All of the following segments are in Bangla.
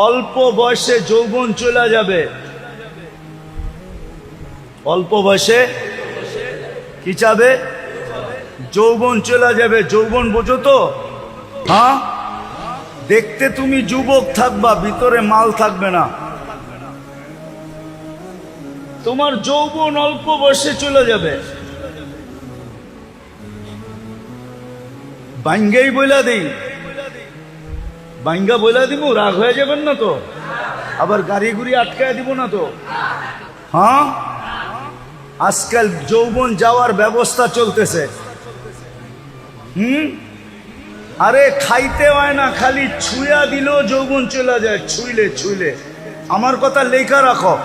অল্প বয়সে যৌবন চলে যাবে। অল্প বয়সে কি যাবে? যৌবন চলে যাবে। যৌবন বোঝো তো? হ্যাঁ, দেখতে তুমি যুবক থাকবা, ভিতরে মাল থাকবে না। তোমার যৌবন অল্প বয়সে চলে যাবে। বাঙ্গাই বইলা দিই, বাঙ্গা বইলা দিব, রাগ হয়ে যাবেন না তো? আবার গাড়ি গুড়ি আটকায় দিব না তো? হ্যাঁ, আজকাল যৌবন যাওয়ার ব্যবস্থা চলতেছে। আরে খাইতে হয় না, খালি ছুঁয়া দিলেও যৌবন চলে যায়। ছুইলে ছুইলে, আমার কথা লেখা রাখো,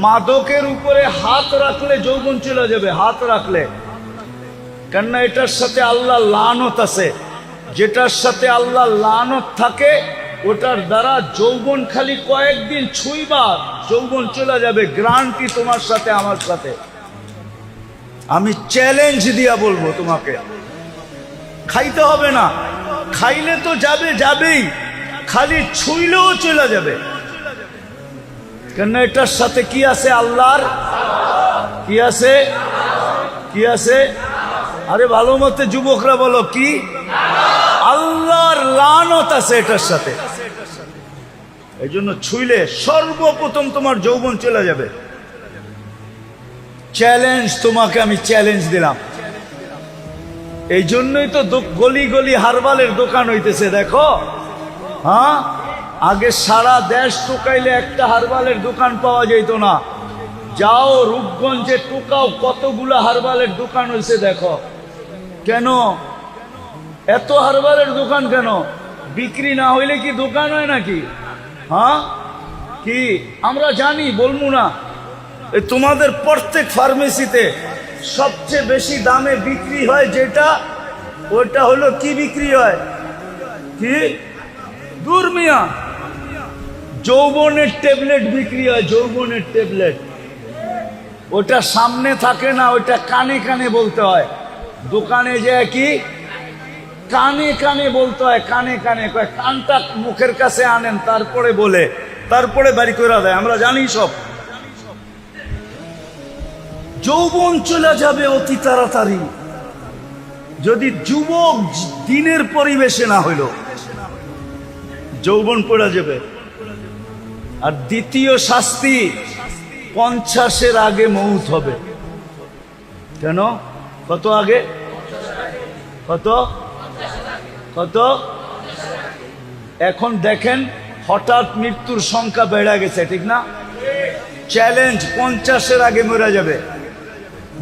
মাদকের উপরে হাত রাখলে যৌবন চলে যাবে। হাত রাখলে, কেননা এটার সাথে আল্লাহ লানত আছে। যেটার সাথে আল্লাহ লানত থাকে ওটার দ্বারা যৌবন খালি কয়েকদিন ছুঁইবা, যৌবন চলে যাবে। গ্যারান্টি তোমার সাথে আমার সাথে, আমি চ্যালেঞ্জ দিয়া বলবো তোমাকে। খাইতে হবে না, খাইলে তো যাবে, যাবেই, খালি ছুঁইলেও চলে যাবে। কেননা এটার সাথে কি আছে? আল্লাহর কি আছে? কি আছে? আরে ভালো মতে যুবকরা বলো, কি? আল্লাহর লানত আছে এটার সাথে। এই জন্য ছুঁইলে সর্বপ্রথম তোমার যৌবন চলে যাবে। চ্যালেঞ্জ তোমাকে আমি চ্যালেঞ্জ দিলাম। এই জন্যই তো গলি গলি হারবালের দোকান হইতেছে, দেখো। হ্যাঁ, আগে সারা দেশ টোকাইলে একটা হারবালের দোকান পাওয়া যেত না। যাও রূপগঞ্জে টোকাও, কতগুলা হারবালের দোকান হয়েছে দেখো। কেন এত হারবালের দোকান? কেন বিক্রি না হইলে কি দোকান হয় নাকি? হ্যাঁ, কি আমরা জানি, বলবো না? তোমাদের প্রত্যেক ফার্মেসিতে সবচেয়ে বেশি দামে বিক্রি হয় যেটা, ওটা হলো কি বিক্রি হয়? কি? দূর মিয়া, যৌবনের ট্যাবলেট বিক্রি হয়। যৌবনের ট্যাবলেট, ওটা সামনে থাকে না, ওটা কানে কানে বলতে হয়। দোকানে যে কি কানে কানে বলতে হয়, কানে কানে। কানটা মুখের কাছে আনেন, তারপরে বলে, তারপরে বাড়ি করে দেয়। আমরা জানি সব। যৌবন চলে যাবে অতি তাড়াতাড়ি যদি যুবক দিনের পরিবেশে না হইল, যৌবন পড়ে যাবে। আর দ্বিতীয় শাস্তি, 50-এর আগে মৌত হবে। কেন? কত আগে? কত কত? এখন দেখেন হঠাৎ মৃত্যুর সংখ্যা বেড়ে গেছে, ঠিক না? চ্যালেঞ্জ, 50-এর আগে মরে যাবে।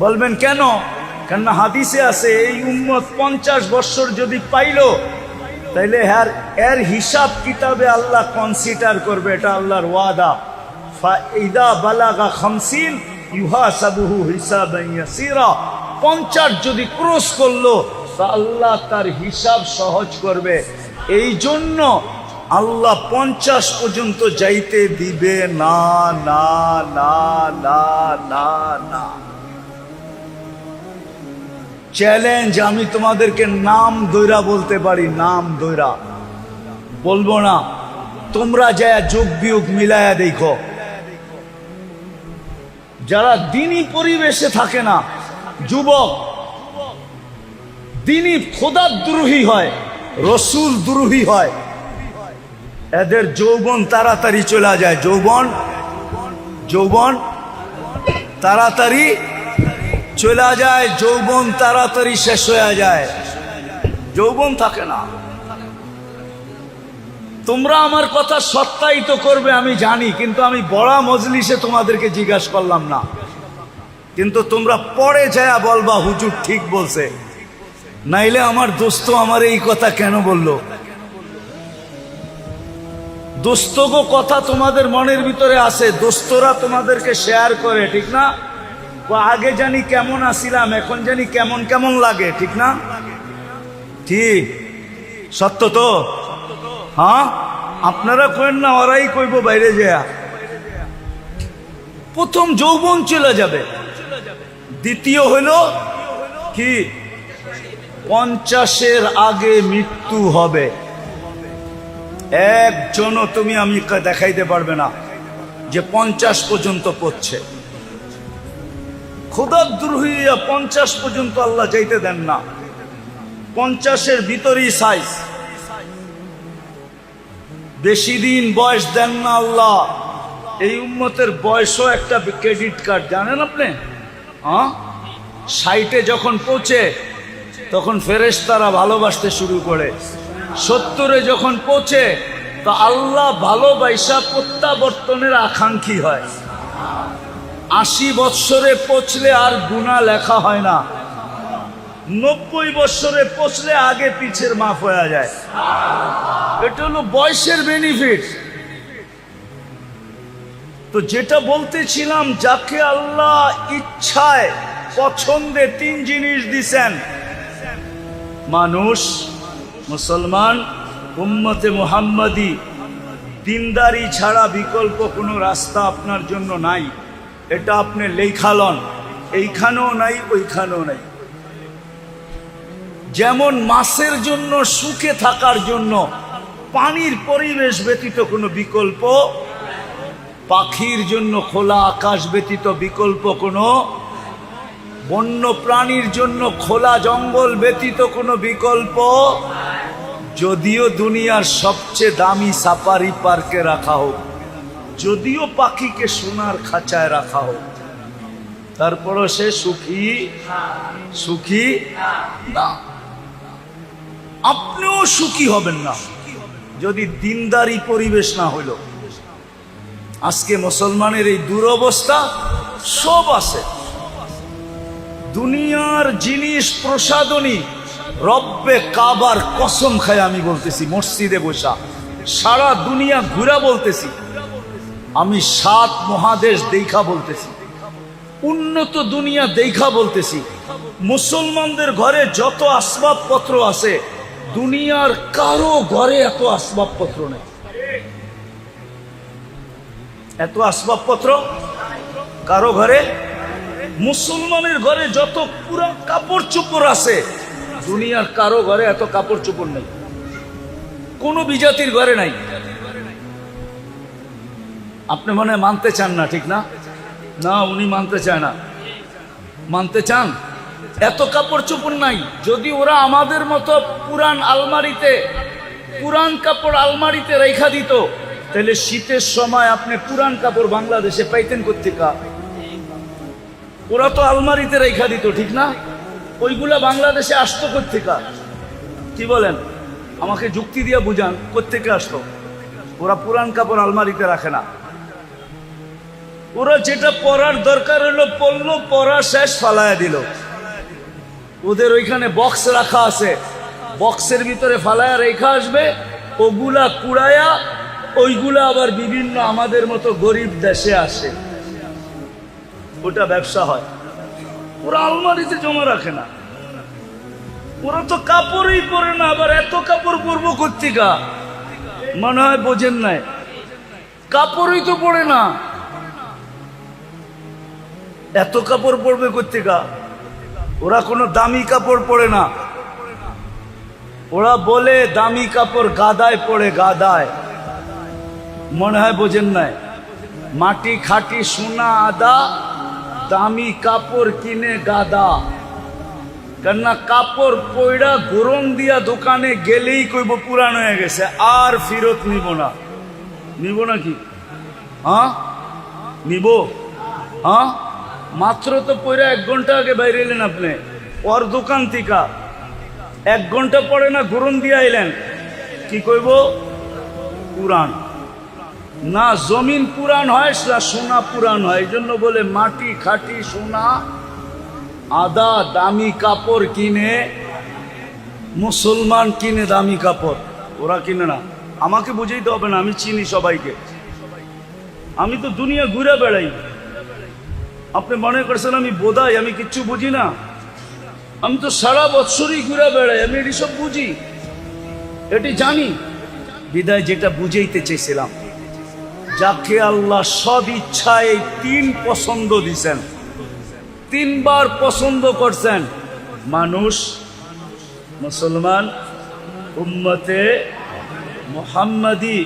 বলবেন কেন? কেননা হাদিসে আছে এই উম্মত 50 বছর যদি পাইল, তাইলে এর হিসাব কিতাবে আল্লাহ কনসিডার করবে। এটা আল্লাহর ওয়াদা। ফাইদা বালাগা 50 ইউহাসাবুহু হিসাবান ইয়াসীরা। 50 যদি ক্রস করলো তা আল্লাহ তার হিসাব সহজ করবে। এই জন্য আল্লাহ 50 পর্যন্ত যাইতে দিবে না, না, না, না, না, না। চ্যালেঞ্জ, আমি তোমাদেরকে নাম দৈরা বলতে পারি, নাম দৈরা বলবো না। তোমরা যা যোগ বিয়োগ মিলায়া দেখো, যারা দিনী পরিবেশে থাকে না, যুবক দিনী খোদা দ্রোহী হয়, রসুল দ্রোহী হয়, এদের যৌবন তাড়াতাড়ি চলে যায়। যৌবন তাড়াতাড়ি চলে যায়, যৌবন তাড়াতাড়ি শেষ হয়ে যায়, যৌবন থাকে না। তোমরা আমার কথা সত্যায়িত করবে আমি জানি, কিন্তু আমি বড় মজলিসে তোমাদেরকে জিজ্ঞাসা করলাম না। কিন্তু তোমরা পরে যায় বলবা হুজুর ঠিক বলছে, নাইলে আমার দোস্ত আমার এই কথা কেন বললো। দোস্তগো কথা তোমাদের মনের ভিতরে আছে, দোস্তরা তোমাদেরকে শেয়ার করে, ঠিক না? আগে জানি কেমন আসিলাম, এখন জানি কেমন কেমন লাগে, ঠিক না? ঠিক, সত্য তো? হ্যাঁ, আপনারা কইন না, ওরাই কইব বাইরে যায়। প্রথম যৌবন চলে যাবে। দ্বিতীয় হলো কি? 50-এর আগে মৃত্যু হবে। একজনও তুমি আমি দেখাইতে পারবে না যে 50 পর্যন্ত পড়ছে। খোদাদ্রোহী 50 পর্যন্ত আল্লাহ যাইতে দেন না। 50-এর ভিতরেই সাইজ, বেশি দিন বয়স দেন না আল্লাহ। এই উম্মতের বয়সও একটা ক্রেডিট কার্ড, জানেন আপনি? 60-এ যখন পৌঁছে তখন ফেরেশতারা ভালোবাসতে শুরু করে। 70-এ যখন পৌঁছে তো আল্লাহ ভালোবাসা প্রত্যাবর্তনের আকাঙ্ক্ষী হয়। 80 বৎসরে পৌঁছলে আর গুনাহ লেখা হয় না। 90 বৎসরে পৌঁছলে আগে পিছের মাফ হয়ে যায়। এটা হলো বয়সের বেনিফিট। তো যেটা বলতেছিলাম, যাকে আল্লাহ ইচ্ছায় পছন্দে 3 জিনিস দিছেন, মানুষ, মুসলমান, উম্মতে মুহাম্মাদি, দিনদারি ছাড়া বিকল্প কোনো রাস্তা আপনার জন্য নাই। এটা আপনি লেখালন, এইখানেও নাই ওইখানেও নাই। যেমন মাছের জন্য সুখে থাকার জন্য পানির পরিবেশ ব্যতীত কোনো বিকল্প, পাখির জন্য খোলা আকাশ ব্যতীত বিকল্প কোনো, বন্য প্রাণীর জন্য খোলা জঙ্গল ব্যতীত কোনো বিকল্প, যদিও দুনিয়ার সবচেয়ে দামি সাফারি পার্কে রাখা হোক, যদিও পাখিকে সোনার খাঁচায় রাখা হোক, তারপরও সে সুখী না। আপনিও সুখী হবেন না যদি দিনদারি পরিবেশ না হইল। আজকে মুসলমানের এই দুরবস্থা। সব আছে, দুনিয়ার জিনিস প্রসাদনী, রব্বে কাবার কসম খায় আমি বলতেছি, মসজিদে বসা সারা দুনিয়া ঘুরা বলতেছি, আমি 7 মহাদেশ দেখা বলতেছি, উন্নত দুনিয়া দেখা বলতেছি। মুসলমানদের ঘরে যত আসবাবপত্র আছে, দুনিয়ার কারো ঘরে এত আসবাবপত্র নেই। এত আসবাবপত্র কারো ঘরে, মুসলমানের ঘরে যত পুরা কাপড় চোপড় আছে, দুনিয়ার কারো ঘরে এত কাপড় চোপড় নেই, কোন বিজাতির ঘরে নাই। আপনি মনে হয় মানতে চান না, ঠিক না? না, উনি মানতে চায় না। মানতে চান? এত কাপড় চোপড় নাই। যদি ওরা আমাদের মতো পুরান আলমারিতে, পুরান কাপড় আলমারিতে রেখা দিত, তাহলে শীতের সময় আপনি পুরান কাপড় বাংলাদেশে পাইতেন কোত্থেকে? ওরা তো আলমারিতে রেখা দিত, ঠিক না? ওইগুলা বাংলাদেশে আসতো কোত্থেকে? কি বলেন? আমাকে যুক্তি দিয়ে বুঝান, কোত্থেকে আসতো? ওরা পুরান কাপড় আলমারিতে রাখে না। ওরা যেটা পরার দরকার হলো পরলো, পরা শেষ, ফালায়া দিল। ওদের ওইখানে বক্স রাখা আছে, বক্সের ভিতরে ফালায়া রেখা আসবে, ওগুলা কুড়ায়া ওইগুলা আবার বিভিন্ন আমাদের মতো গরিব দেশে আসে, ওটা ব্যবসা হয়। ওরা আলমারিতে জমা রাখে না। ওরা তো কাপড়ই পরে না, আবার এত কাপড় পরবো কোত্থেকে? মনে হয় বোঝেন নাই, কাপড়ই তো পরে না, এত কাপড় পরবে কোত্থেকে? ওরা কোনো দামি কাপড় পরে না। ওরা বলে দামি কাপড় গাদায় পড়ে, গাদায়। মনে হয় বোঝেন নাই, মাটি খাটি সোনা আদা, দামি কাপড় কিনে গাদা। কেননা কাপড় পয়ড়া গরম দিয়া দোকানে গেলেই কইব পুরান হয়ে গেছে, আর ফেরত নিব না। নিব নাকি? নিব? মাত্র তো পয়রা 1 ঘন্টা আগে বাইরে এলেন আপনি ওর দোকান থেকে, 1 ঘন্টা পরে না গরম দিয়ে আইলেন, কি কইব? পুরান না। জমিন পুরান হয় না সোনা পুরান হয়, এই জন্য বলে মাটি খাটি সোনা আদা। দামি কাপড় কিনে, মুসলমান কিনে দামি কাপড়, ওরা কিনে না। আমাকে বুঝাইতে হবে না, আমি চিনি সবাইকে, আমি তো দুনিয়া ঘুরে বেড়াই। আপনি মনে করছেন আমি বোধাই, আমি কিচ্ছু বুঝি না? আমি তো সারা বছরই ঘুরে বেড়াই, আমি এটি সব বুঝি, এটি জানি। বিদায় যেটা বুঝাইতে চেয়েছিলাম, যাকে আল্লাহ সদ ইচ্ছায় 3 পছন্দ দিছেন, 3 বার পছন্দ করছেন, মানুষ, মুসলমান, উম্মতে মোহাম্মদী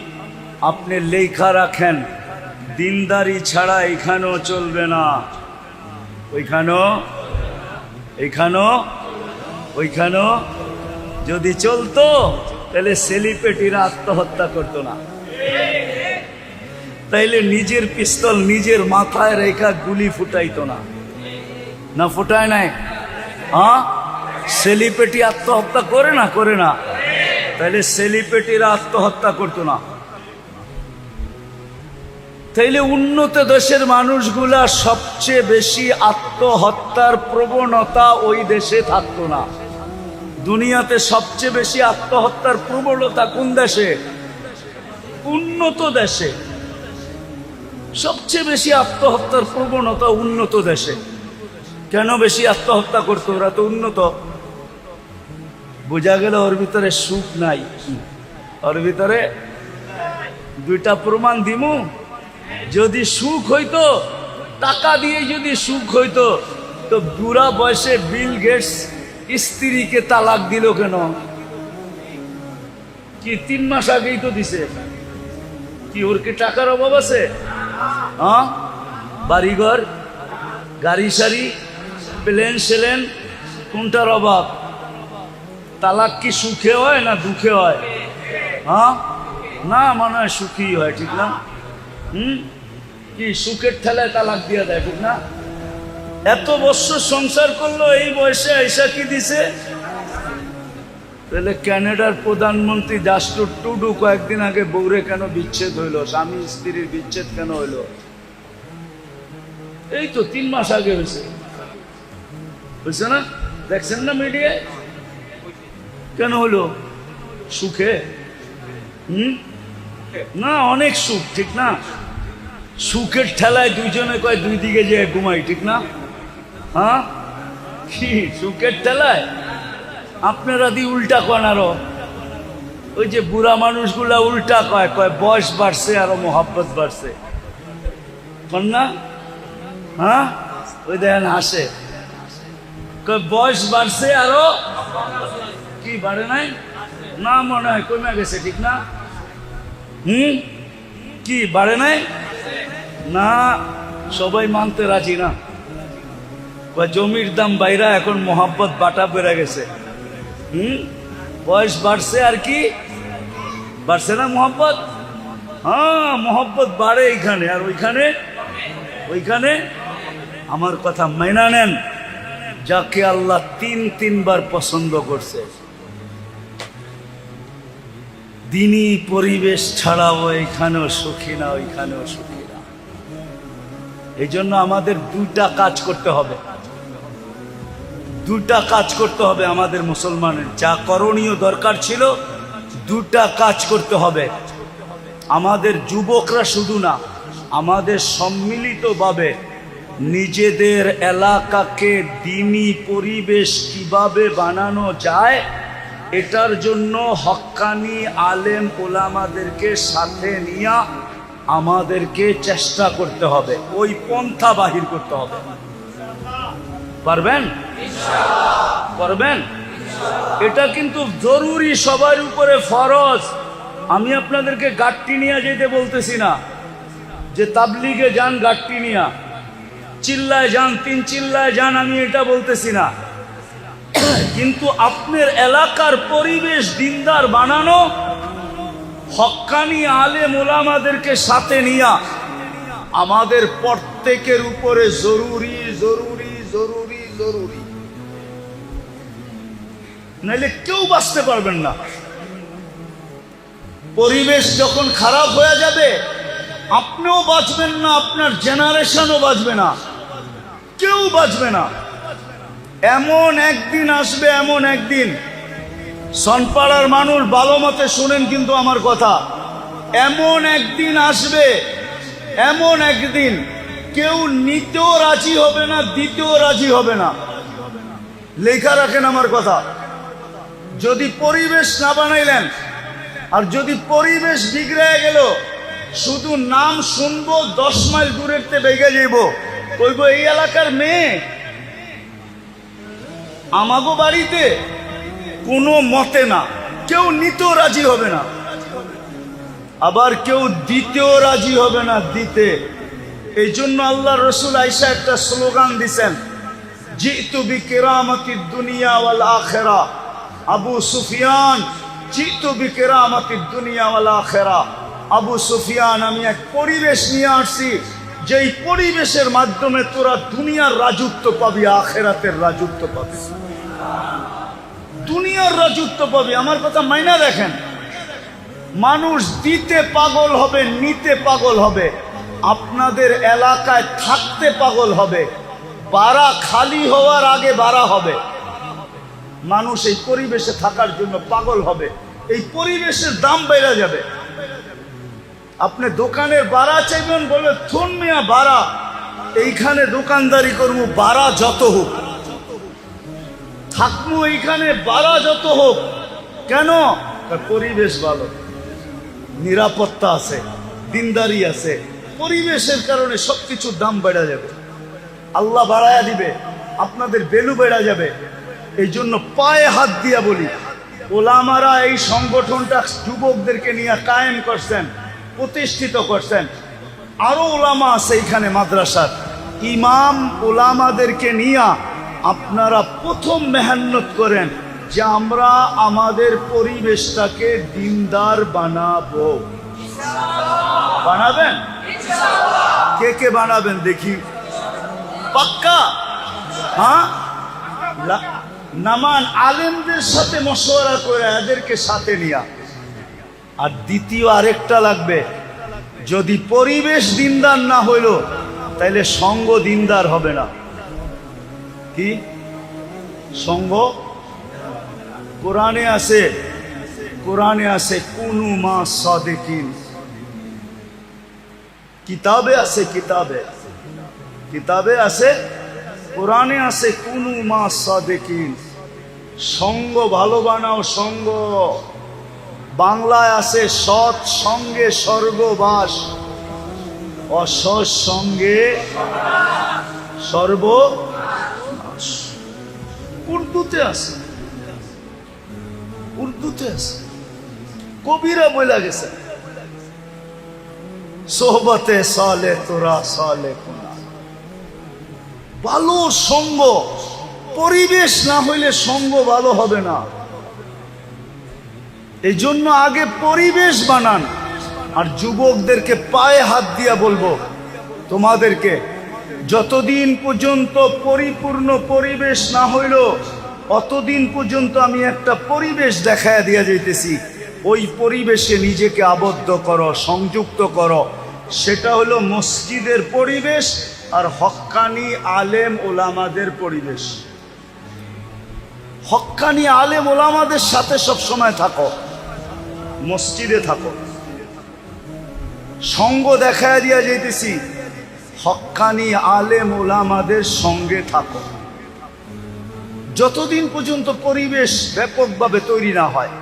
আপনি লেখা রাখেন, দিনদারি ছাড়া এখানেও চলবে না, ওইখানেও যদি চলতো তাহলে সেলিব্রিটিরা আত্মহত্যা করতো না, তাইলে নিজের পিস্তল নিজের মাথায় রেখা গুলি ফুটাইতো না, না ফুটায় নাই? হ্যাঁ, সেলিব্রিটি আত্মহত্যা করে না, তাইলে সেলিব্রিটিরা আত্মহত্যা করতো না, তাইলে উন্নত দেশের মানুষগুলা সবচেয়ে বেশি আত্মহত্যার প্রবণতা ওই দেশে থাকতো না। দুনিয়াতে সবচেয়ে বেশি আত্মহত্যার প্রবণতা কোন দেশে? উন্নত দেশে। সবচেয়ে বেশি আত্মহত্যার প্রবণতা উন্নত দেশে। কেন বেশি আত্মহত্যা করতো? ওরা তো উন্নত। বোঝা গেল ওর ভিতরে সুখ নাই, ওর ভিতরে দুইটা প্রমাণ দিমু। যদি সুখ হইতো, টাকা দিয়ে যদি সুখ হইতো, তো বুড়া বয়সে বিল গেটস স্ত্রীকে তালাক দিল কেন? কি 3 মাস আগেই তো দিছে। কি ওর কি টাকার অভাব আছে? হ্যাঁ, বাড়িঘর, গাড়ি সারি, প্লেন সেলেন, কোনটার অভাব? তালাক কি সুখে হয় না দুঃখে হয়? হ্যাঁ, না, মনে হয় সুখী হয়, ঠিক না? কি সুখের ঠেলায় তালাক দিয়ে দেয়, ঠিক না? এত বছর সংসার করলো, এই বয়সে এসা কি দিছে? তাহলে কানাডার প্রধানমন্ত্রী জাস্টিন ট্রুডো কয়েকদিন আগে বউরে কেন বিচ্ছেদ হইলো, স্বামী স্ত্রীর বিচ্ছেদ কেন হইলো? এই তো 3 মাস আগে হয়েছে না? দেখছেন না মিডিয়ায়? কেন হলো? সুখে? না, অনেক সুখ, ঠিক না? সুখের ঠেলায় দুইজনে কয় দুই দিকে যে ঘুমাই, ঠিক না? হ্যাঁ, কি সুখের ঠেলায়? আপনারা দি উল্টা কন আরো। ওই যে বুড়া মানুষগুলা উল্টা কয় বয়স বাড়ছে আরো মোহাব্বত বাড়ছে, কন না? হ্যাঁ, ওই দেখেন হাসে, কয় বয়স বাড়ছে আরো। কি বাড়ে নাই? না, মনে হয় কমে গেছে, ঠিক না? কি বাড়ে নাই? না, সবাই মানতে রাজি না। জমির দাম বাইরা, এখন মোহাব্বত বাটা বেড়ে গেছে। বয়স বাড়ছে আর কি বাড়ছে না মোহাব্বত? হ্যাঁ, মোহাব্বত বাড়ে এইখানে, আর ওইখানে। আমার কথা মাইনা নেন, যাকে আল্লাহ 3বার পছন্দ করছে, দিনই পরিবেশ ছাড়াও এখানেও সুখী না, ওইখানেও সুখী না। এই জন্য আমাদের দুইটা কাজ করতে হবে, আমাদের মুসলমানের যা করণীয় দরকার ছিল, দুটা কাজ করতে হবে। আমাদের যুবকরা শুধু না, আমাদের সম্মিলিতভাবে নিজেদের এলাকাকে দ্বীনি পরিবেশ কিভাবে বানানো যায়, এটার জন্য হক্কানি আলেম ওলামাদেরকে সাথে নিয়ে আমাদেরকে চেষ্টা করতে হবে, ওই পন্থা বাহির করতে হবে। পারবেন? এটা কিন্তু জরুরি, সবার উপরে ফরজ। আমি আপনাদেরকে গাট্টি নিয়ে যেতে বলতেছি না, যে তাবলিগে যান গাট্টি নিয়া, চিল্লায় যান, 3 চিল্লায় যান, আমি এটা বলতেছি না। কিন্তু আপনার এলাকার পরিবেশ দিনদার বানানো, হক্কানি আলেম ওলামাদেরকে সাথে নিয়া আমাদের প্রত্যেকের উপরে জরুরি। নাইলে কেউ বাঁচতে পারবেন না। পরিবেশ যখন খারাপ হয়ে যাবে, আপনিও বাঁচবেন না, আপনার জেনারেশনও বাঁচবে না, কেউ বাঁচবে না। এমন একদিন আসবে, এমন একদিন, সনপাড়ার মানুষ ভালো মতে শুনেন কিন্তু আমার কথা, এমন একদিন আসবে, এমন একদিন কেউ নিতেও রাজি হবে না, দিতেও রাজি হবে না। লেখা রাখেন আমার কথা। যদি পরিবেশ না বানাইলেন, আর যদি পরিবেশ বিগড়ে গেল, শুধু নাম শুনবো, 10 মাইল দূরের তে বেগে যাইব, কইব এই এলাকার মেয়ে আমাগো বাড়িতে, কোনো মতে না, কেউ নিতেও রাজি হবে না। আবার কেউ দিতেও রাজি হবে না দিতে। এই জন্য আল্লাহ রসুল আয়েশা একটা স্লোগান দিছেন, জিতু বিকিরামাতিদ দুনিয়া ওয়াল আখিরা। আবু সুফিয়ান, জিতু বিকিরামাতিদ দুনিয়া ওয়াল আখিরা। আবু সুফিয়ান, আমি এক পরিবেশ নিয়ে আসছি, যেই পরিবেশের মাধ্যমে তোরা দুনিয়ার রাজত্ব পাবি, আখিরাতের রাজত্ব পাবি, দুনিয়ার রাজত্ব পাবি। আমার কথা মাইনা দেখেন, মানুষ দিতে পাগল হবে, নিতে পাগল হবে, আপনাদের এলাকায় থাকতে পাগল হবে, বাড়া খালি হওয়ার আগে বাড়া হবে। মানুষ এই পরিবেশে থাকার জন্য পাগল হবে, এই পরিবেশের দাম বেড়ে যাবে। আপনি দোকানের বাড়া চাইবেন, বলে থুন মিয়া বাড়া, এইখানে দোকানদারি করবো, বাড়া যত হোক থাকবো এইখানে, বাড়া যত হোক। কেন? পরিবেশ ভালো, নিরাপত্তা আছে, দিনদারি আছে। পরিবেশের কারণে সবকিছুর দাম বেড়ে যাবে, আল্লাহ বাড়ায়া দিবে, আপনাদের ভ্যালু বেড়ে যাবে। এই জন্য পায়ে হাত দিয়া বলি, ওলামারা এই সংগঠনটা যুবকদেরকে নিয়ে কায়েম করছেন, প্রতিষ্ঠিত করছেন। আরো ওলামা আছে এখানে মাদ্রাসার, ইমাম ওলামাদেরকে নিয়ে আপনারা প্রথম মেহনত করেন যে আমরা আমাদের পরিবেশটাকে দিনদার বানাবো। বানাবেন? কে কে বানাবেন দেখি? পাক্কা? হ্যাঁ, নামান আলেমদের সাথে মশওয়ারা করে এদেরকে সাথে নিয়া। আর দ্বিতীয় আরেকটা লাগবে, যদি পরিবেশ দিনদার না হইল তাইলে সঙ্গ দিনদার হবে না। কি সঙ্গ? কোরআনে আছে, কোরআনে আছে কুনু মা সাদিকিন, কিতাবে আছে, কিতাবে কিতাবে আছে, কোরআনে আছে কুনু মা সাদিকিন। সঙ্গ ভালো বানাও, সঙ্গ। বাংলায় আছে সৎ সঙ্গে স্বর্গবাস, অসৎ সঙ্গে সর্বনাশ। উর্দুতে আছে, উর্দুতে আছে, কবিরা বলে গেছে, সোহবতে সালে তোরা সালে কোনা। ভালো সঙ্গ, পরিবেশ না হইলে সঙ্গ ভালো হবে না। এই জন্য আগে পরিবেশ বানান। আর যুবকদেরকে পায়ে হাত দিয়া বলবো, তোমাদেরকে যতদিন পর্যন্ত পরিপূর্ণ পরিবেশ না হইল অতদিন পর্যন্ত আমি একটা পরিবেশ দেখায় দিয়া যাইতেছি। ওই পরিবেশে নিজেকে আবদ্ধ করো, সংযুক্ত করো। সেটা হলো মসজিদের পরিবেশ আর হক্কানি আলেম ওলামাদের পরিবেশ। হক্কানি আলেম ওলামাদের সাথে সব সময় থাকো, মসজিদে থাকো। সঙ্গ দেখায় দিয়া যাইতেছি, হক্কানি আলেম ওলামাদের সঙ্গে থাকো, যতদিন পর্যন্ত পরিবেশ ব্যাপকভাবে তৈরি না হয়।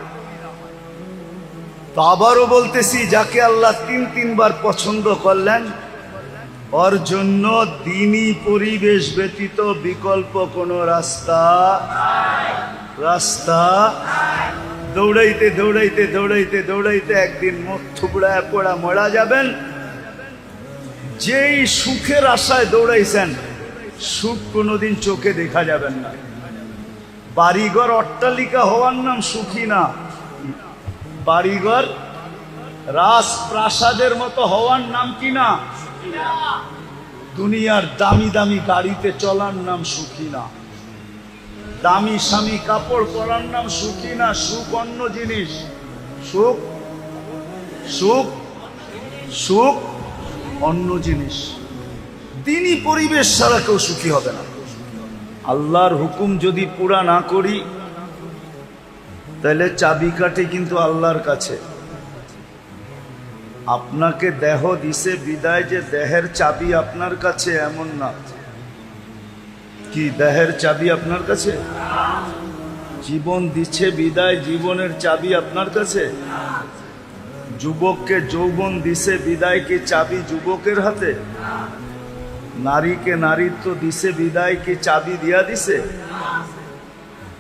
তো আবারও বলতেছি, যাকে আল্লাহ তিনবার পছন্দ করলেন ওর জন্য দ্বীনি পরিবেশ ব্যতীত বিকল্প কোনো রাস্তা দৌড়াইতে দৌড়াইতে দৌড়াইতে দৌড়াইতে একদিন মুখ থুবড়ায় পড়া মরা যাবেন। যেই সুখের আশায় দৌড়াইছেন, সুখ কোনোদিন চোখে দেখা যাবেন না। বাড়িঘর অট্টালিকা হওয়ার নাম সুখী না, বাড়িঘর রাজপ্রাসাদের মতো হওয়ার নাম কি না? দুনিয়ার দামি দামি গাড়িতে চলার নাম সুখী না, দামি স্বামী কাপড় পরার নাম সুখী না। সুখ অন্য জিনিস, সুখ সুখ সুখ অন্য জিনিস। তিনি পরিবেশ ছাড়া কেউ সুখী হবে না। আল্লাহর হুকুম যদি পুরা না করি তাহলে চাবিকাঠি কিন্তু আল্লাহর কাছে। আপনাকে দেহ দিছে বিদায় যে দেহের চাবি আপনার কাছে, এমন না। কি দেহের চাবি আপনার কাছে? জীবন দিচ্ছে বিদায়, জীবনের চাবি আপনার কাছে? যুবককে যৌবন দিছে বিদায়, কি চাবি যুবকের হাতে? নারীকে নারীত্ব দিছে বিদায়, কি চাবি দিয়া দিছে?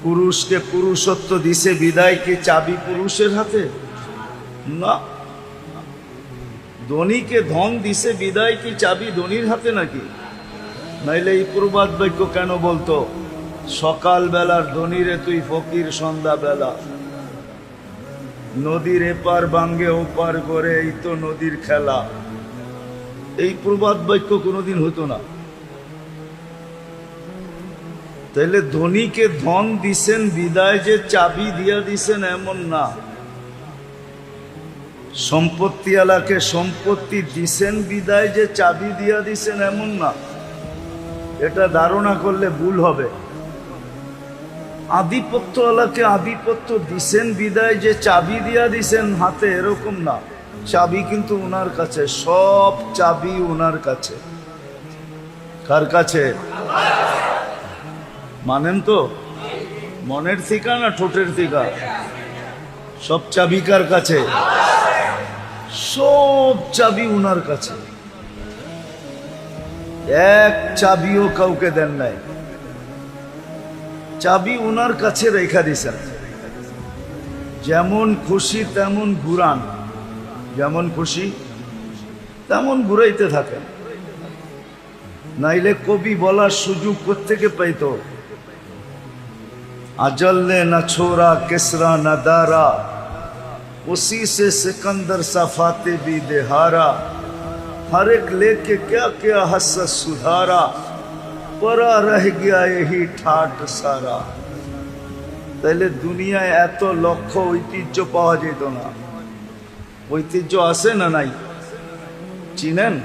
পুরুষকে পুরুষত্ব দিছে বিদায়, কি চাবি পুরুষের হাতে? না, ধনীকে ধন দিছে বিদায় কি চাবি ধনীর হাতে নাকি? নাইলে এই প্রবাদ বাক্য কেন বলতো, সকাল বেলার ধনীরে তুই ফকির সন্ধ্যা বেলা, নদীর এপার ভাঙ্গে ওপার করে এই তো নদীর খেলা। এই প্রবাদ বাক্য কোনোদিন হতো না। তাইলে ধনীকে ধন দিছেন বিদায় যে চাবি দিয়া দিছেন এমন না, সম্পত্তি আলাকে সম্পত্তি দিছেন বিদায় যে চাবি দিয়া দিছেন এমন না। এটা ধারণা করলে ভুল হবে। আধিপত্য আলাকে আধিপত্য দিছেন বিদায় যে চাবি দিয়া দিছেন হাতে এরকম না। চাবি কিন্তু ওনার কাছে, সব চাবি ওনার কাছে। কার কাছে? মানেন তো? মনের থিকা না ঠোঁটের থিকা? সব চাবি কার কাছে? সব চাবি উনার কাছে। এক চাবিও কাউকে দেন নাই, চাবি উনার কাছে রেখা দিছেন। যেমন খুশি তেমন ঘুরান, যেমন খুশি তেমন ঘুরাইতে থাকেন। নাইলে কবি বলার সুযোগ কোত্থেকে পাইতো? अजल ने न छोड़ा किसरा न दारा, उसी से सिकंदर सा फाते भी देहारा, हर एक लेके क्या क्या हसस सुधारा, परा रह गया यही ठाट सारा। তাহলে দুনিয়ায় এত লক্ষ ঐতিহ্য পাওয়া যেত না। ঐতিহ্য আছে না নাই? চিনেন?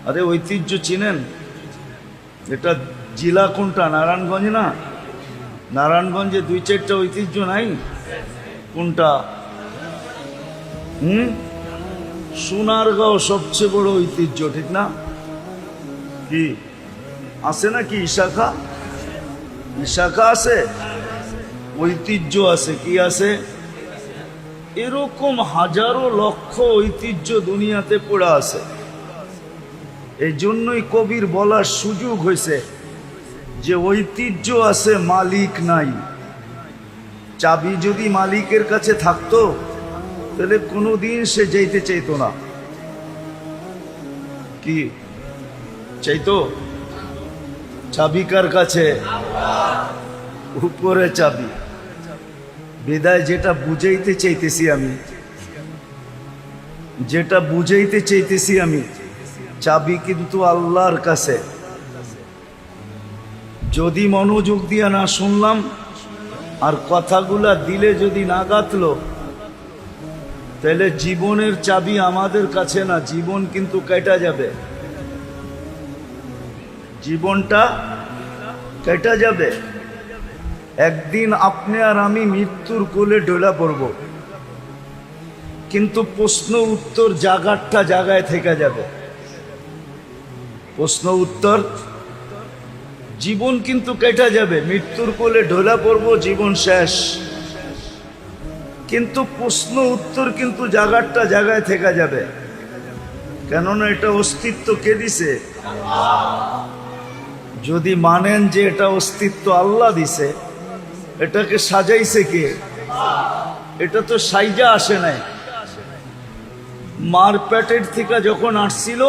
আরে ঐতিহ্য চিনেন? এটা জেলা কোনটা? নারায়ণগঞ্জ না? নারায়ণগঞ্জে 2-4টা ঐতিহ্য নাই? কোনটা? সোনারগাঁও সবচেয়ে বড় ঐতিহ্য, ঠিক না? কি আছে নাকি? ইশাখা, ইশাখা আছে, ঐতিহ্য আছে। কি আছে? এরকম হাজারো লক্ষ ঐতিহ্য দুনিয়াতে পড়ে আছে। এই জন্যই কবির বলার সুযোগ হয়েছে যে ঐতিহ্য আছে, মালিক নাই। চাবি যদি মালিকের কাছে থাকতো তাহলে কোনোদিন সে যেতে চাইতো না। কি চাইতো? চাবি কার কাছে? উপরে চাবি। বিদায় যেটা বুঝাইতে চাইতেছি আমি, যেটা বুঝাইতে চাইতেছি আমি, চাবি কিন্তু আল্লাহর কাছে। যদি মনোযোগ দিয়া না শুনলাম আর কথাগুলা দিলে যদি না গাঁথলো, তাহলে জীবনের চাবি আমাদের কাছে না, জীবন কিন্তু কেটে যাবে। জীবনটা কেটে যাবে। একদিন আপনি আর আমি মৃত্যুর কোলে ঢলে পড়ব, কিন্তু প্রশ্ন উত্তর জায়গাটা জায়গায় থেকে যাবে। প্রশ্ন উত্তর, জীবন কিন্তু কেটে যাবে। মৃত্যুর কোলে ঢলে পড়ব, জীবন শেষ, কিন্তু প্রশ্ন উত্তর কিন্তু জায়গাটা জায়গায় থেকে যাবে। কেননা এটা অস্তিত্ব কে দিছে? যদি মানেন যে এটা অস্তিত্ব আল্লাহ দিছে, এটাকে সাজাইছে কে? এটা তো সাইজা আসে নাই। মার পেটের থেকে যখন আসছিল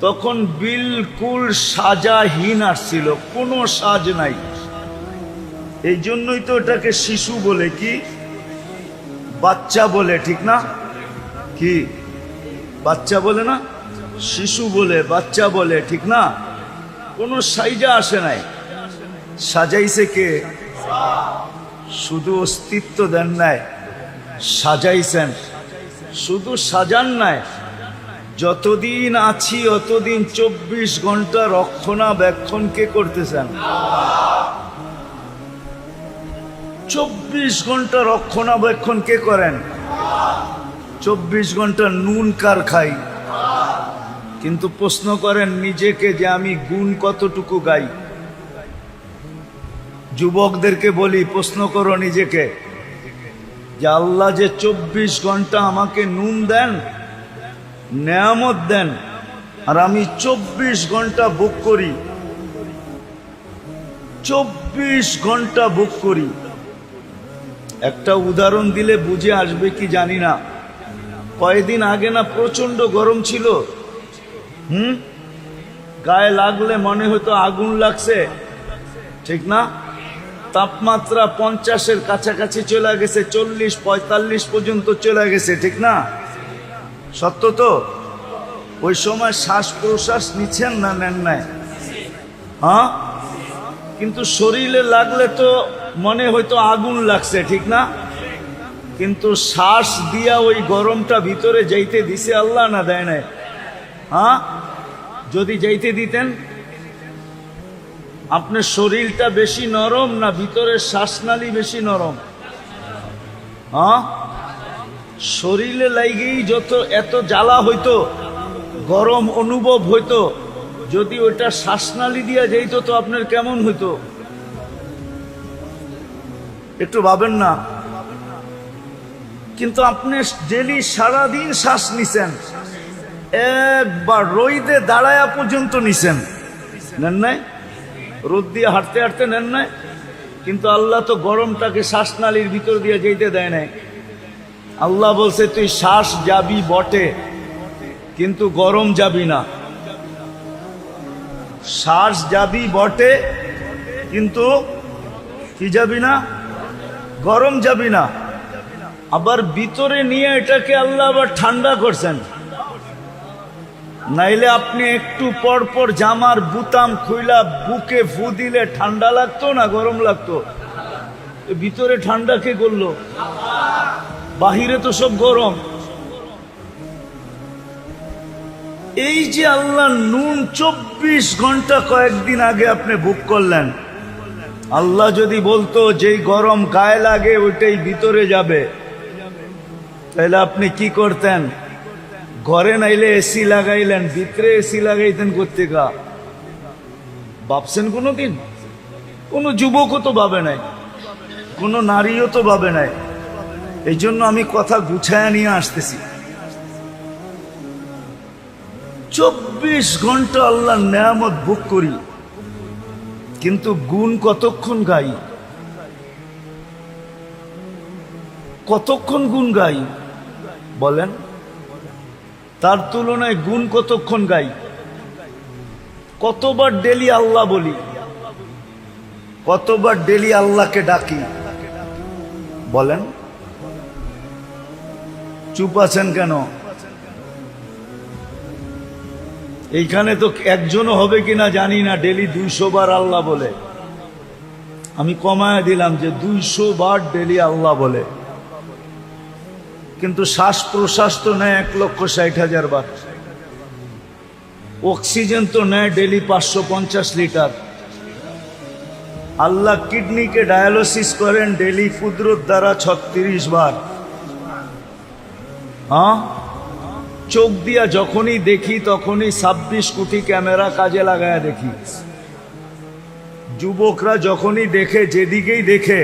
তখন বিলকুল সাজাহীন আসছিল, কোনো সাজ নাই। এই জন্যই তো এটাকে শিশু বলে, কি বাচ্চা বলে, ঠিক না? কি বাচ্চা বলে না? শিশু বলে, বাচ্চা বলে, ঠিক না? কোনো সাইজা আসে নাই। সাজাইছে কে? শুধু অস্তিত্ব দেন নাই, সাজাইছেন। শুধু সাজান নাই, যতদিন আছি অতদিন 24 ঘন্টা রক্ষণাবেক্ষণ কে করতেছেন? 24 ঘন্টা রক্ষণাবেক্ষণ কে করেন? 24 ঘন্টা নুন কার খাই? কিন্তু প্রশ্ন করেন নিজেকে যে আমি গুণ কতটুকু গাই। যুবকদেরকে বলি, প্রশ্ন করো নিজেকে যে আল্লাহ যে 24 ঘন্টা আমাকে নুন দেন, নেয়ামত দেন, আর আমি 24 ঘন্টা ভোগ করি, 24 ঘন্টা ভোগ করি। একটা উদাহরণ দিলে বুঝে আসবে কি জানি না। কয়েকদিন আগে না প্রচন্ড গরম ছিল, গায়ে লাগলে মনে হতো আগুন লাগছে, ঠিক না? তাপমাত্রা 50-এর কাছাকাছি চলে গেছে, 40-45 পর্যন্ত চলে গেছে, ঠিক না? সত্য তো? ওই সময় শ্বাস প্রশ্বাস নিচ্ছেন না নেন নাই? হ্যাঁ, কিন্তু শরীরে লাগলে তো মনে হয়তো আগুন লাগছে, ঠিক না? কিন্তু শ্বাস দিয়া ওই গরমটা ভিতরে যাইতে দিছে আল্লাহ না দেয় নাই? হ্যাঁ, যদি যাইতে দিতেন, আপনার শরীরটা বেশি নরম না ভিতরের শ্বাসনালী বেশি নরম? হ্যাঁ, শরীরে লাগেই যত এত জ্বালা হইতো, গরম অনুভব হইতো, যদি ওটা শ্বাসনালী দিয়া যাইতো তো আপনার কেমন হইতো? একটু ভাবেন না? কিন্তু আপনি ডেলি সারাদিন শ্বাস নিছেন, একবার রোদে দাঁড়ায়া পর্যন্ত নিছেন, নেন নাই? রোদ দিয়ে হাঁটতে হাঁটতে নেন নাই? কিন্তু আল্লাহ তো গরমটাকে শ্বাসনালীর ভিতর দিয়ে যেতে দেয় নাই। আল্লাহ বলছে তুই শ্বাস যাবি বটে, কিন্তু গরম যাবি না। শ্বাস যাবি বটে, কিন্তু কি যাবি না? গরম যাবি না। আবার ভিতরে নিয়ে এটাকে আল্লাহ আবার ঠান্ডা করছেন। নাইলে আপনি একটু পর পর জামার বুতাম খুইলা বুকে ফু দিলে ঠান্ডা লাগতো না গরম লাগতো? ভিতরে ঠান্ডা কে করলো? বাহিরে তো সব গরম। এই যে আল্লাহ নুন 24 ঘন্টা কয়েকদিন আগে আপনি বুক করলেন, আল্লাহ যদি বলতো যেই গরম গায়ে লাগে ওইটাই ভিতরে যাবে, তাহলে আপনি কি করতেন? ঘরে নাইলে এসি লাগাইলেন, ভিতরে এসি লাগাইতেন কোত্থেকা? ভাবছেন কোনোদিন? কোনো যুবকও তো ভাবে নাই, কোনো নারীও তো ভাবে নাই। এই জন্য আমি কথা গুছায় নিয়ে আসতেছি। 24 ঘন্টা আল্লাহর নেয়ামত ভোগ করি, কিন্তু গুণ কতক্ষণ গাই? কতক্ষণ গুণ গাই বলেন? তার তুলনায় গুণ কতক্ষণ গাই? কতবার ডেলি আল্লাহ বলি, কতবার ডেলি আল্লাহকে ডাকি বলেন? চুপ আছেন কেন? এইখানে তো একজনও হবে কিনা জানি না ডেলি 200 বার আল্লাহ বলে। আমি কমায় দিলাম যে 200 বার ডেলি আল্লাহ বলে, কিন্তু শ্বাস প্রশ্বাস তো নেয় 1,60,000 বার। অক্সিজেন তো নেয় ডেলি 550 লিটার। আল্লাহ কিডনিকে ডায়ালিসিস করেন ডেলি কুদরত দ্বারা 36 বার। হ্যাঁ, চোখ দিয়া যখনই দেখি তখনই 26 কোটি ক্যামেরা কাজে লাগায়া দেখি। যুবকরা যখনই দেখে, যেদিকেই দেখে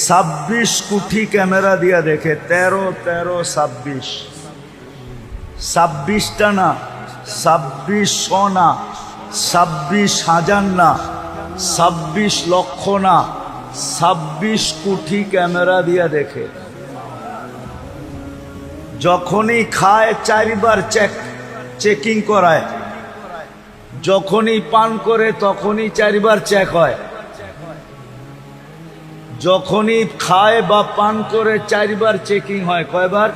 26 কোটি ক্যামেরা দিয়া দেখে। 13 26, 26টা না, 2600 না, 26,000 না, 26 লক্ষ না, 26 কোটি ক্যামেরা দিয়া দেখে। যখনই খায় 4 বার চেকিং করায়, যখনই পান করে তখনই 4 বার চেক হয়। যখনই খায় বা পান করে 4 বার চেকিং হয়। কয়বার?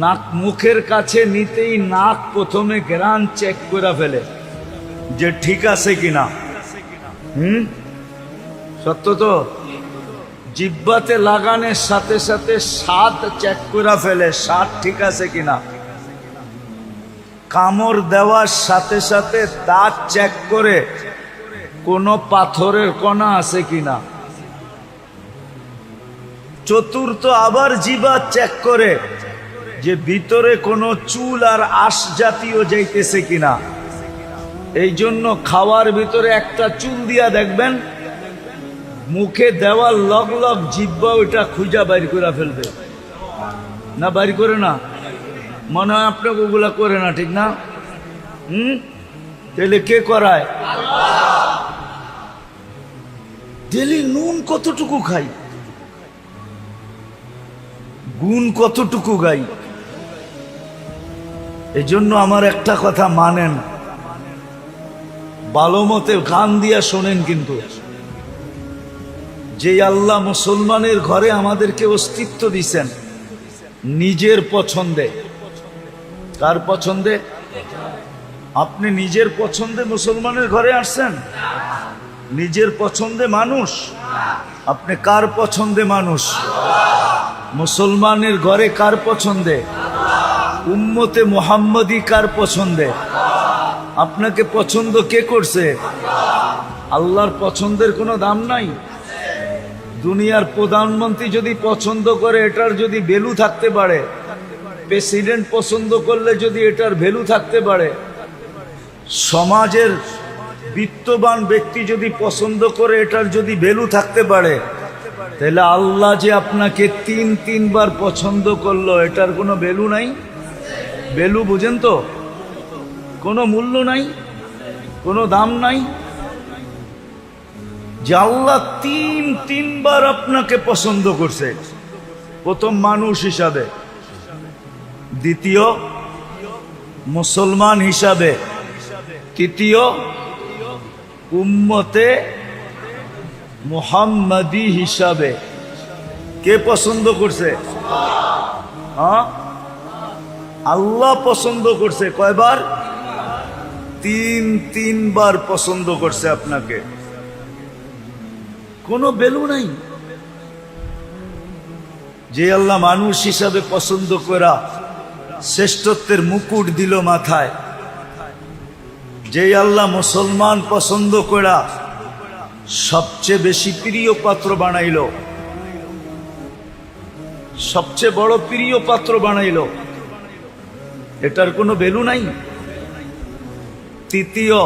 নাক মুখের কাছে নিতেই নাক প্রথমে গ্রান চেক করে ফেলে যে ঠিক আছে কিনা। সত্য তো? জিহ্বাতে লাগানোর সাথে সাথে স্বাদ চেক করে ফেলে, স্বাদ ঠিক আছে কিনা। কামড় দেওয়ার সাথে সাথে দাঁত চেক করে কোনো পাথরের কণা আছে কিনা। চতুর্থ আবার জিহ্বা চেক করে যে ভিতরে কোনো চুল আর আঁশ জাতীয় যাইতেছে কিনা। এই জন্য খাওয়ার ভিতরে একটা চুল দিয়া দেখবেন, মুখে দেওয়ার লগ লগ জিহ্বা ওইটা খুঁজা বাইর করে ফেলবে না? বাইর করে না? মনে হয় আপনাকে ওগুলা করে না, ঠিক না? তাহলে কে করায়? ডেলি নুন কতটুকু খাই, গুণ কতটুকু গাই? এই জন্য আমার একটা কথা মানেন, ভালো মতে কান দিয়া শোনেন, কিন্তু যে আল্লাহ মুসলমানের ঘরে আমাদেরকে অস্তিত্ব দিছেন নিজের পছন্দে, কার পছন্দে? আপনি নিজের পছন্দে মুসলমানের ঘরে আসছেন? নিজের পছন্দে মানুষ? আপনি কার পছন্দে মানুষ? মুসলমানের ঘরে কার পছন্দে? উম্মতে মুহাম্মদী কার পছন্দে? আপনাকে পছন্দ কে করছে? আল্লাহর পছন্দের কোনো দাম নাই। দুনিয়ার প্রধানমন্ত্রী যদি পছন্দ করে এটার যদি ভ্যালু থাকতে পারে, প্রেসিডেন্ট পছন্দ করলে যদি এটার ভ্যালু থাকতে পারে, সমাজের বিত্তবান ব্যক্তি যদি পছন্দ করে এটার যদি ভ্যালু থাকতে পারে, তাহলে আল্লাহ যে আপনাকে তিনবার পছন্দ করলো এটার কোনো ভ্যালু নাই? ভ্যালু বুঝেন তো? কোনো মূল্য নাই, কোনো দাম নাই। যে আল্লাহ তিনবার আপনাকে পছন্দ করছে, প্রথম মানুষ হিসাবে, দ্বিতীয় মুসলমান হিসাবে, তৃতীয় উম্মতে মুহাম্মাদি হিসাবে। কে পছন্দ করছে? আল্লাহ পছন্দ করছে। কয়বার? তিনবার পছন্দ করছে আপনাকে। কোনো ভ্যালু নাই। যে আল্লাহ মানুষ হিসাবে পছন্দ করা শ্রেষ্ঠত্বের মুকুট দিল মাথায়, যে আল্লাহ মুসলমান পছন্দ করা সবচেয়ে বেশি প্রিয় পাত্র বানাইল, সবচেয়ে বড় প্রিয় পাত্র বানাইল, এটার কোনো ভ্যালু নাই। তৃতীয়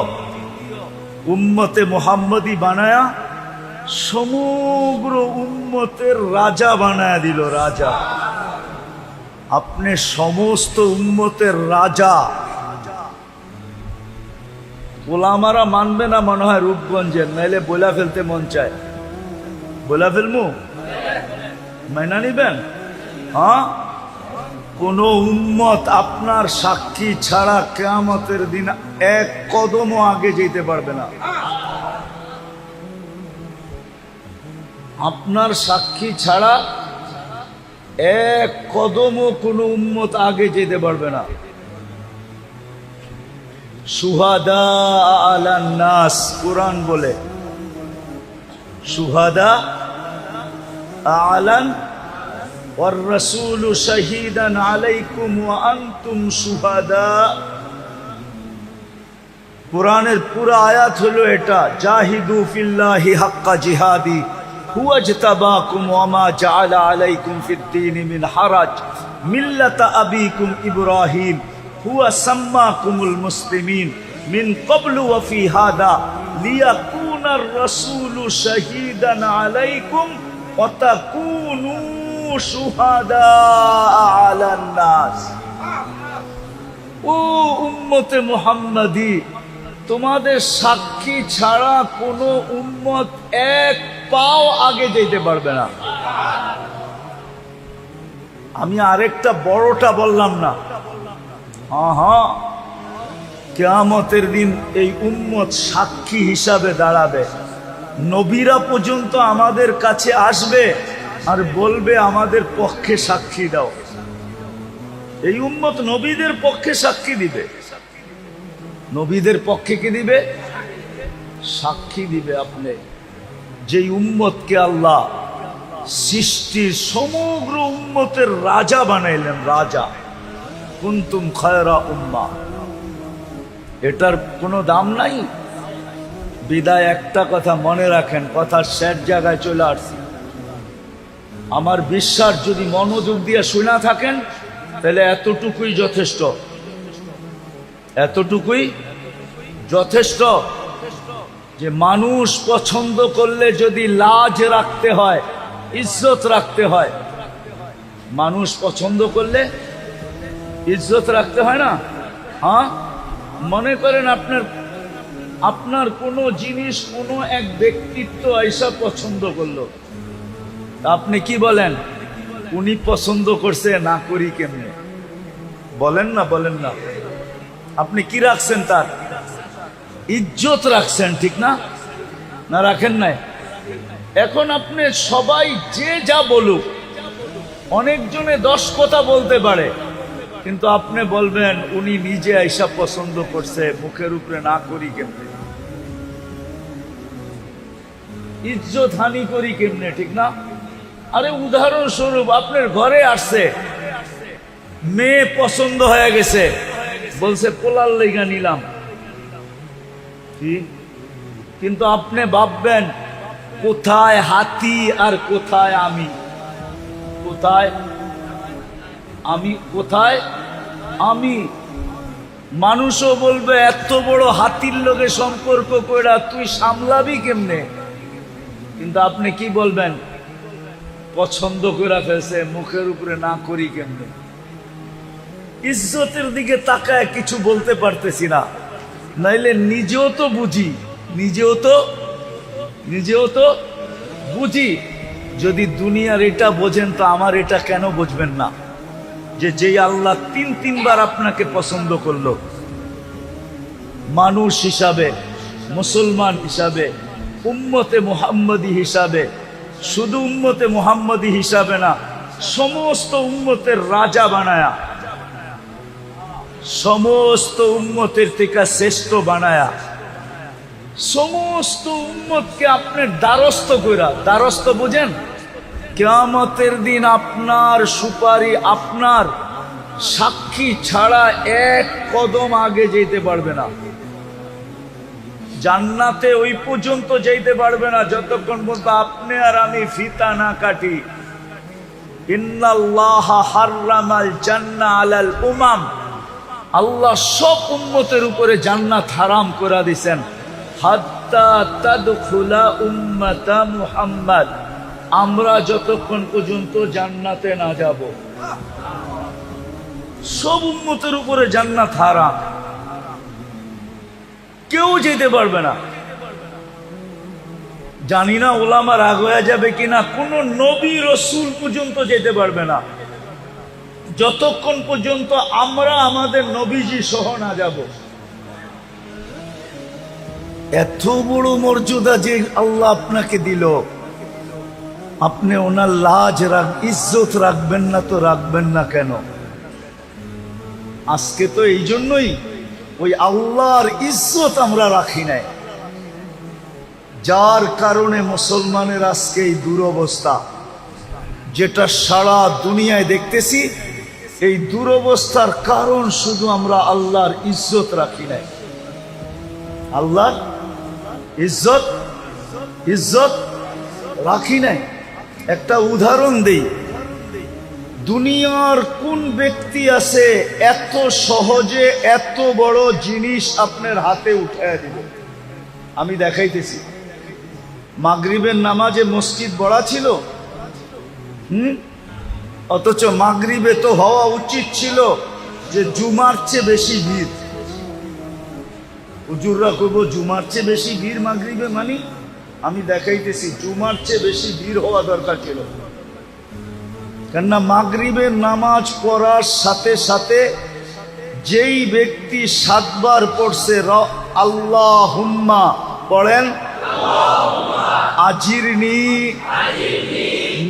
উম্মতে মুহাম্মদী বানায়া সমগ্র উম্মতের রাজা বানায়া দিল। রাজা, আপনি সমস্ত উম্মতের রাজা। ওলামারা মানবে না মনে হয় রূপগঞ্জের, নাইলে বইলা ফেলতে মন চায়। বইলা ফেলমু? মাইনা নিবেন? কোন উম্মত আপনার সাক্ষী ছাড়া কিয়ামতের দিন এক কদমও আগে যেতে পারবে না। আপনার সাক্ষী ছাড়া এক কদমও কোনো উম্মত আগে যেতে পারবে না। শুহাদা আলান নাস, কুরআন বলে শুহাদা আলান ওয়ার রাসূলু শাহীদান আলাইকুম ওয়া আনতুম শুহাদা। কুরআনের পুরো আয়াত হলো এটা, জাহিদু ফিল্লাহি হাক্কা জিহাদি হুয়া ইজতাবাকুম ওয়া মা জাআলা আলাইকুম ফিদ-দীনি মিন হারাজ মিল্লাতা আবিকুম ইব্রাহিম হুয়া সাম্মাকুমুল মুসলিমিন মিন ক্বাবলু ওয়া ফি হাদা লিয়াকুনার রাসূলু শাহীদান আলাইকুম ওয়া তাকুনু শুহাদা আলান নাস। ও উম্মতে মুহাম্মাদি, তোমাদের সাক্ষী ছাড়া কোনো উম্মত এক পাও আগে যেতে পারবে না। আমি আরেকটা বড়টা বললাম না? কিয়ামতের দিন এই উম্মত সাক্ষী হিসাবে দাঁড়াবে। নবীরা পর্যন্ত আমাদের কাছে আসবে আর বলবে আমাদের পক্ষে সাক্ষী দাও। এই উম্মত নবীদের পক্ষে সাক্ষী দিবে। নবীদের পক্ষে কি দিবে? সাক্ষী দিবে। আপনি যেই উম্মতকে আল্লাহ সৃষ্টির সমগ্র উম্মতের রাজা বানাইলেন, রাজা, কুনতুম খায়রা উম্মাহ, এটার কোনো দাম নাই। বিদায় একটা কথা মনে রাখেন, কথার শেষ জায়গায় চলে আসছি। আমার বিশ্বাস যদি মনোযোগ দিয়ে শুনে থাকেন তাহলে এতটুকুই যথেষ্ট, এতটুকুই যথেষ্ট। যে মানুষ পছন্দ করলে যদি লাজ রাখতে হয়, ইজ্জত রাখতে হয়, মানুষ পছন্দ করলে ইজ্জত রাখতে হয় না? মনে করেন আপনার কোনো জিনিস কোনো এক ব্যক্তিত্ব আইসা পছন্দ করলো, আপনি কি বলেন? উনি পছন্দ করছে, না করি কেমনে? বলেন না? বলেন না? আপনি কি রাখছেন? তার ইজ্জত রাখছেন, ঠিক না? না রাখেন নাই? এখন আপনি সবাই যে যা বলুক, অনেকজনে 10 কথা বলতে পারে, কিন্তু আপনি বলবেন উনি নিজে আইসা পছন্দ করছে, মুখের উপরে না করি কেমনে, ইজ্জত হানি করি কেমনে, ঠিক না? আরে উদাহরণস্বরূপ আপনার ঘরে আসছে, মেয়ে পছন্দ হয়ে গেছে, বলছে পোলার লেগা নিলাম, কিন্তু আপনি ভাববেন কোথায় হাতি আর কোথায় আমি, কোথায় আমি, কোথায় আমি। মানুষও বলবে এত বড় হাতির লগে সম্পর্ক কইরা তুই সামলাবি কেমনে, কিন্তু আপনি কি বলবেন? পছন্দ কইরা ফেলছে, মুখের উপরে না করি কেমনে। ইজ্জতের দিকে তাকায় কিছু বলতে পারতেছি না, নাইলে নিজেও তো বুঝি, নিজেও তো বুঝি। যদি দুনিয়ার এটা বোঝেন তো আমার এটা কেন বুঝবেন না? যে যেই আল্লাহ 3বার আপনাকে পছন্দ করলো, মানুষ হিসাবে, মুসলমান হিসাবে, উম্মতে মুহাম্মদী হিসাবে, শুধু উম্মতে মুহাম্মদী হিসাবে না, সমস্ত উম্মতের রাজা বানায়া, সমস্ত উম্মতের থেকে শ্রেষ্ঠ বানায়া, সমস্ত উম্মতকে আপনার দ্বারস্থ কইরা, দ্বারস্থ বুঝেন? কিয়ামতের দিন আপনার সুপারি, আপনার সাক্ষী ছাড়া 1 কদম আগে যেতে পারবে না। জান্নাতে ওই পর্যন্ত যেতে পারবে না যতক্ষণ পর্যন্ত আপনি আর আমি ফিতা না কাটি। ইন্নাল্লাহা হাররামাল জান্নাহ আলাল উমাম, আল্লাহ সব উম্মতের উপরে জান্নাত হারাম করে দিয়েছেন। হাত্তা তাদখুলা উম্মাতা মুহাম্মদ, আমরা যতক্ষণ পর্যন্ত জান্নাতে না যাব, সব উম্মতের উপরে জান্নাত হারাম, কেউ যেতে পারবে না। জানি না ওলামা রাগ হয়ে যাবে কিনা, কোন নবী রসুল পর্যন্ত যেতে পারবে না যতক্ষণ পর্যন্ত আমরা আমাদের নবীজি সহ না যাব। এত বড় মর্যাদা যে আল্লাহ আপনাকে দিল, আপনি ওনার লাজ ইজ্জত রাখবেন না তো রাখবেন না কেন? আজকে তো এই জন্যই ওই আল্লাহর ইজ্জত আমরা রাখি নাই, যার কারণে মুসলমানের আজকে এই দুরবস্থা, যেটা সারা দুনিয়ায় দেখতেছি। এই দুরবস্থার কারণ শুধু আমরা আল্লাহর ইজ্জত রাখি নাই, আল্লাহর ইজ্জত রাখি নাই। একটা উদাহরণ দেই, দুনিয়ার কোন ব্যক্তি আছে এত সহজে এত বড় জিনিস আপনার হাতে উঠায় দিল? আমি দেখাইতেছি। মাগরিবের নামাজে মসজিদ বড়া ছিল, অথচ মাগরিবে তো হওয়া উচিত ছিল যে জুমার চেয়ে বেশি ভিড়। হুজুররা কইব জুমার চেয়ে বেশি ভিড় মাগরিবে, মানে আমি দেখাইতেছি জুমার চেয়ে বেশি ভিড় হওয়া দরকার ছিল। কেননা মাগরিবের নামাজ পড়ার সাথে সাথে যেই ব্যক্তি 7 বার পড়ছে আল্লাহুম্মা, পড়েন আজিরনি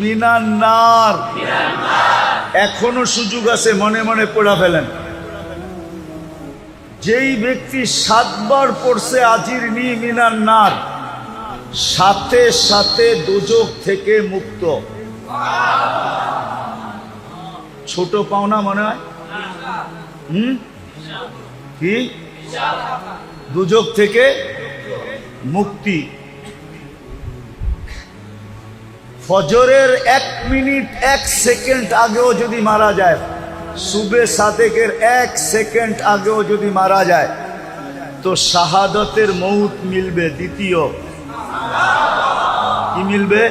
মিনান নার, এখনো সুযোগ আছে, মনে মনে পড়া ফেলেন। যেই ব্যক্তি 7 বার পড়ছে আজিরনি মিনান নার, সাথে সাথে দোজখ থেকে মুক্ত। ছোট পাওনা মনে হয়? কি? দোজখ থেকে মুক্তি। ফজরের 1 মিনিট 1 সেকেন্ড আগেও যদি মারা যায়, সুবে সাদেকের 1 সেকেন্ড আগেও যদি মারা যায়, তো শাহাদতের মৌত মিলবে। দ্বিতীয় কি মিলবে?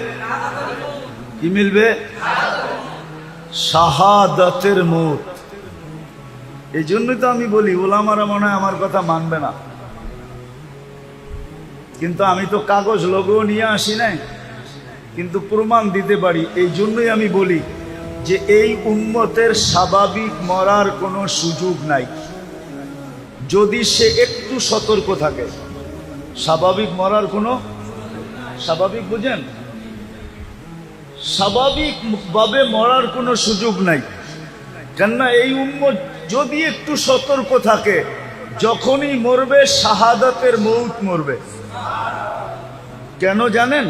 কি মিলবে? শাহাদাতের মৌত। এই জন্যই তো আমি বলি ওলামারা মনে হয় আমার কথা মানবে না, কিন্তু আমি তো কাগজ লোগো নিয়ে আসি নাই, কিন্তু প্রমাণ দিতে পারি। এই জন্যই আমি বলি যে এই উম্মতের স্বাভাবিক মরার কোনো সুযোগ নাই। যদি সে একটু সতর্ক থাকে। স্বাভাবিক মরার কোনো, স্বাভাবিক বুঝেন, স্বাভাবিকভাবে মরার কোনো সুযোগ নাই। কেননা এই উম্মত যদি একটু সতর্ক থাকে, যখনই মরবে শাহাদাতের মৌত মরবে। কেন জানেন?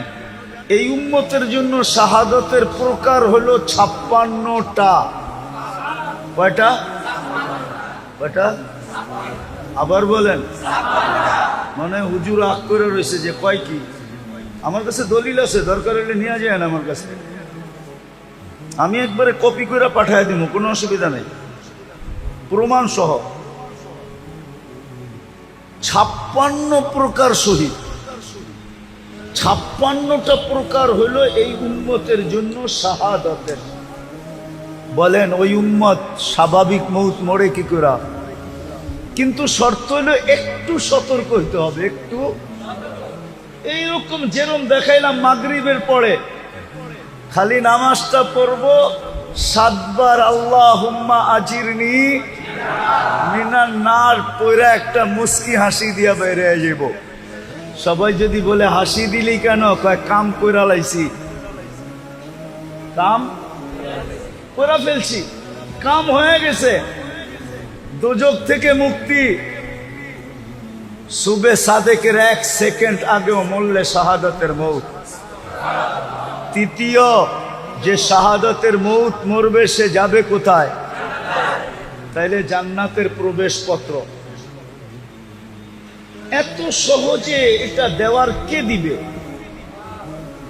এই উম্মতের জন্য শাহাদাতের প্রকার হলো 56টা। কয়টা? কয়টা? আবার বলেন। মানে হুজুর আগ করে রয়েছে যে কয় কি? আমার কাছে দলিল আছে, দরকার হলে নিয়ে যায় না আমার কাছে, আমি একবারে কপি করে পাঠায় দিব, কোনো অসুবিধা নেই, প্রমাণ সহ। 56 প্রকার শহীদ, 56টা প্রকার হলো এই উম্মতের জন্য শাহাদাতের। বলেন ওই উম্মত স্বাভাবিক মৌত মরে কি করে? কিন্তু শর্ত হলো একটু সতর্ক হইতে হবে, একটু। এইরকম যেরকম দেখাইলাম মাগরিবের পরে খালি নামাজটা পড়বো 7 বার আল্লাহুম্মা আজিরনি মিনান নার পয়রা একটা মুস্কি হাসি দিয়া বের হয়ে যাব। সবাই যদি বলে হাসি দিলি কেন? কয় কাম কইরা লাইছি, কাম কইরা ফেলছি, কাম হয়ে গেছে, দোজখ থেকে মুক্তি। সুবে সাদেকের 1 সেকেন্ড আগেও মরলে শাহাদাতের মৌত। তৃতীয়, যে শাহাদাতের মৌত মরবে সে যাবে কোথায়? তাইলে জান্নাতের প্রবেশপত্র। এত সহজে এটা দেওয়ার কে দিবে?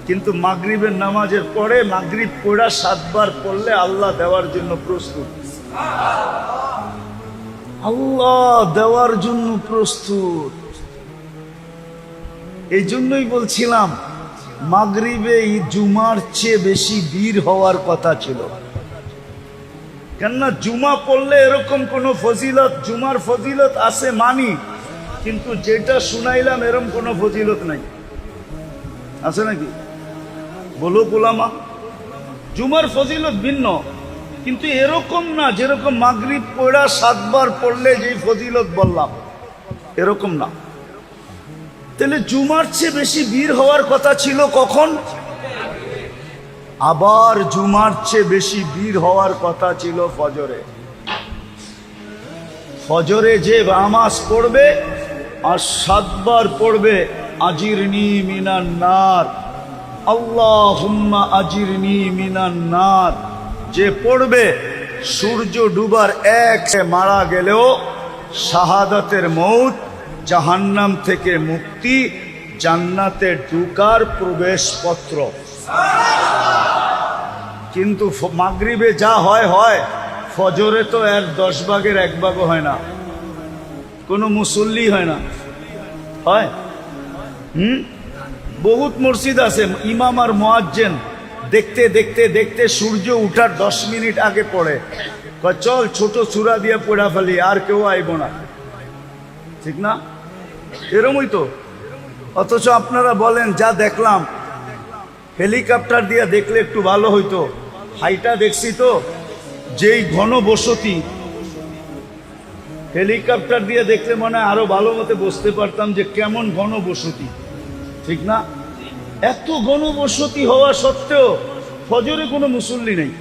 কিন্তু মাগরিবের নামাজের পরে মাগরিব পড়া 7 বার পড়লে আল্লাহ দেওয়ার জন্য প্রস্তুত। আল্লাহ দেওয়ার জন্য প্রস্তুত। এই জন্যই বলছিলাম মাগরিবে জুমার চেয়ে বেশি ভিড় হওয়ার কথা ছিল। কেননা জুমা পড়লে এরকম কোন ফজিলত, জুমার ফজিলত আছে মানি, কিন্তু যেটা শুনাইলাম এরকম কোনো ফজিলত নাই। আছে নাকি? বলো গোলামা, জুমার ফজিলত ভিন্ন, কিন্তু এরকম না যেরকম মাগরিব পড়া 7 বার পড়লে যেই ফজিলত বললাম, এরকম না। তাহলে জুমার চেয়ে বেশি ভিড় হওয়ার কথা ছিল কখন? আবার জুমার চেয়ে বেশি ভিড় হওয়ার কথা ছিল ফজরে। ফজরে যে নামাজ পড়বে আর 7 বার পড়বে আজিরনি মিনান নার, আল্লাহুম্মা আজিরনি মিনান নার, যে পড়বে সূর্য ডুবার 1 মারা গেলেও শাহাদাতের মৌত, জাহান্নাম থেকে মুক্তি, জান্নাতে ঢুকার প্রবেশপত্র। কিন্তু মাগরিবে যা হয় হয়, ফজরে তো এর 10 ভাগের 1 ভাগও হয় না, কোনো মুসল্লি হয় না। হয়? বহুত মসজিদ আছে ইমাম আর মুয়াজ্জিন দেখতে দেখতে দেখতে সূর্য উঠার 10 মিনিট আগে পড়ে, চল ছোট সূরা দিয়ে পড়া ফেলি, আর কেউ আইব না। ঠিক না? এরমই তো। অথচ আপনারা বলেন যা দেখলাম, হেলিকপ্টার দিয়ে দেখলে একটু ভালো হইতো, হাইটা দেখছি তো যেই ঘন বসতি, হেলিকপ্টার দিয়ে দেখলে মনে হয় আরো ভালো মতো বুঝতে পারতাম যে কেমন ঘন বসতি। ঠিক না? এত ঘন বসতি হওয়া সত্ত্বেও ফজরে কোনো মুসল্লি নেই,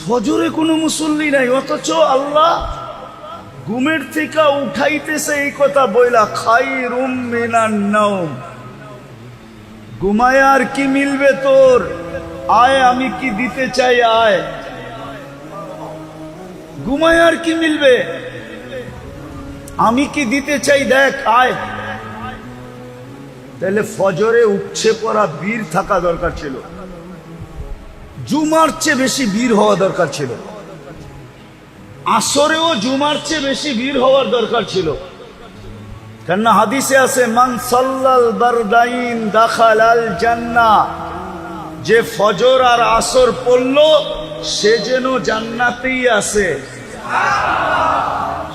ফজরে কোনো মুসল্লি নাই। অথচ আল্লাহ ঘুমের থেকে উঠাইতেছে এই কথা বইলা, খায়রুম মিনান নাওম, ঘুমায় আর কি মিলবে তোর, আয় আমি কি দিতে চাই, আয়। ঘুমায় আর কি মিলবে, আমি কি দিতে চাই, দেখ আয়। তাহলে ফজরে উঠছে পড়া বীর থাকা দরকার ছিল, জুমার চেয়ে বেশি বীর হওয়া দরকার ছিল, আসরেও জুমার চেয়ে বেশি ভিড় হওয়ার দরকার ছিল। কেননা হাদিসে আছে মান সাল্লাল বারদাইন দাখালাল জান্নাহ, যে ফজর আর আসর পড়ল সে যেন জান্নাতেই আছে,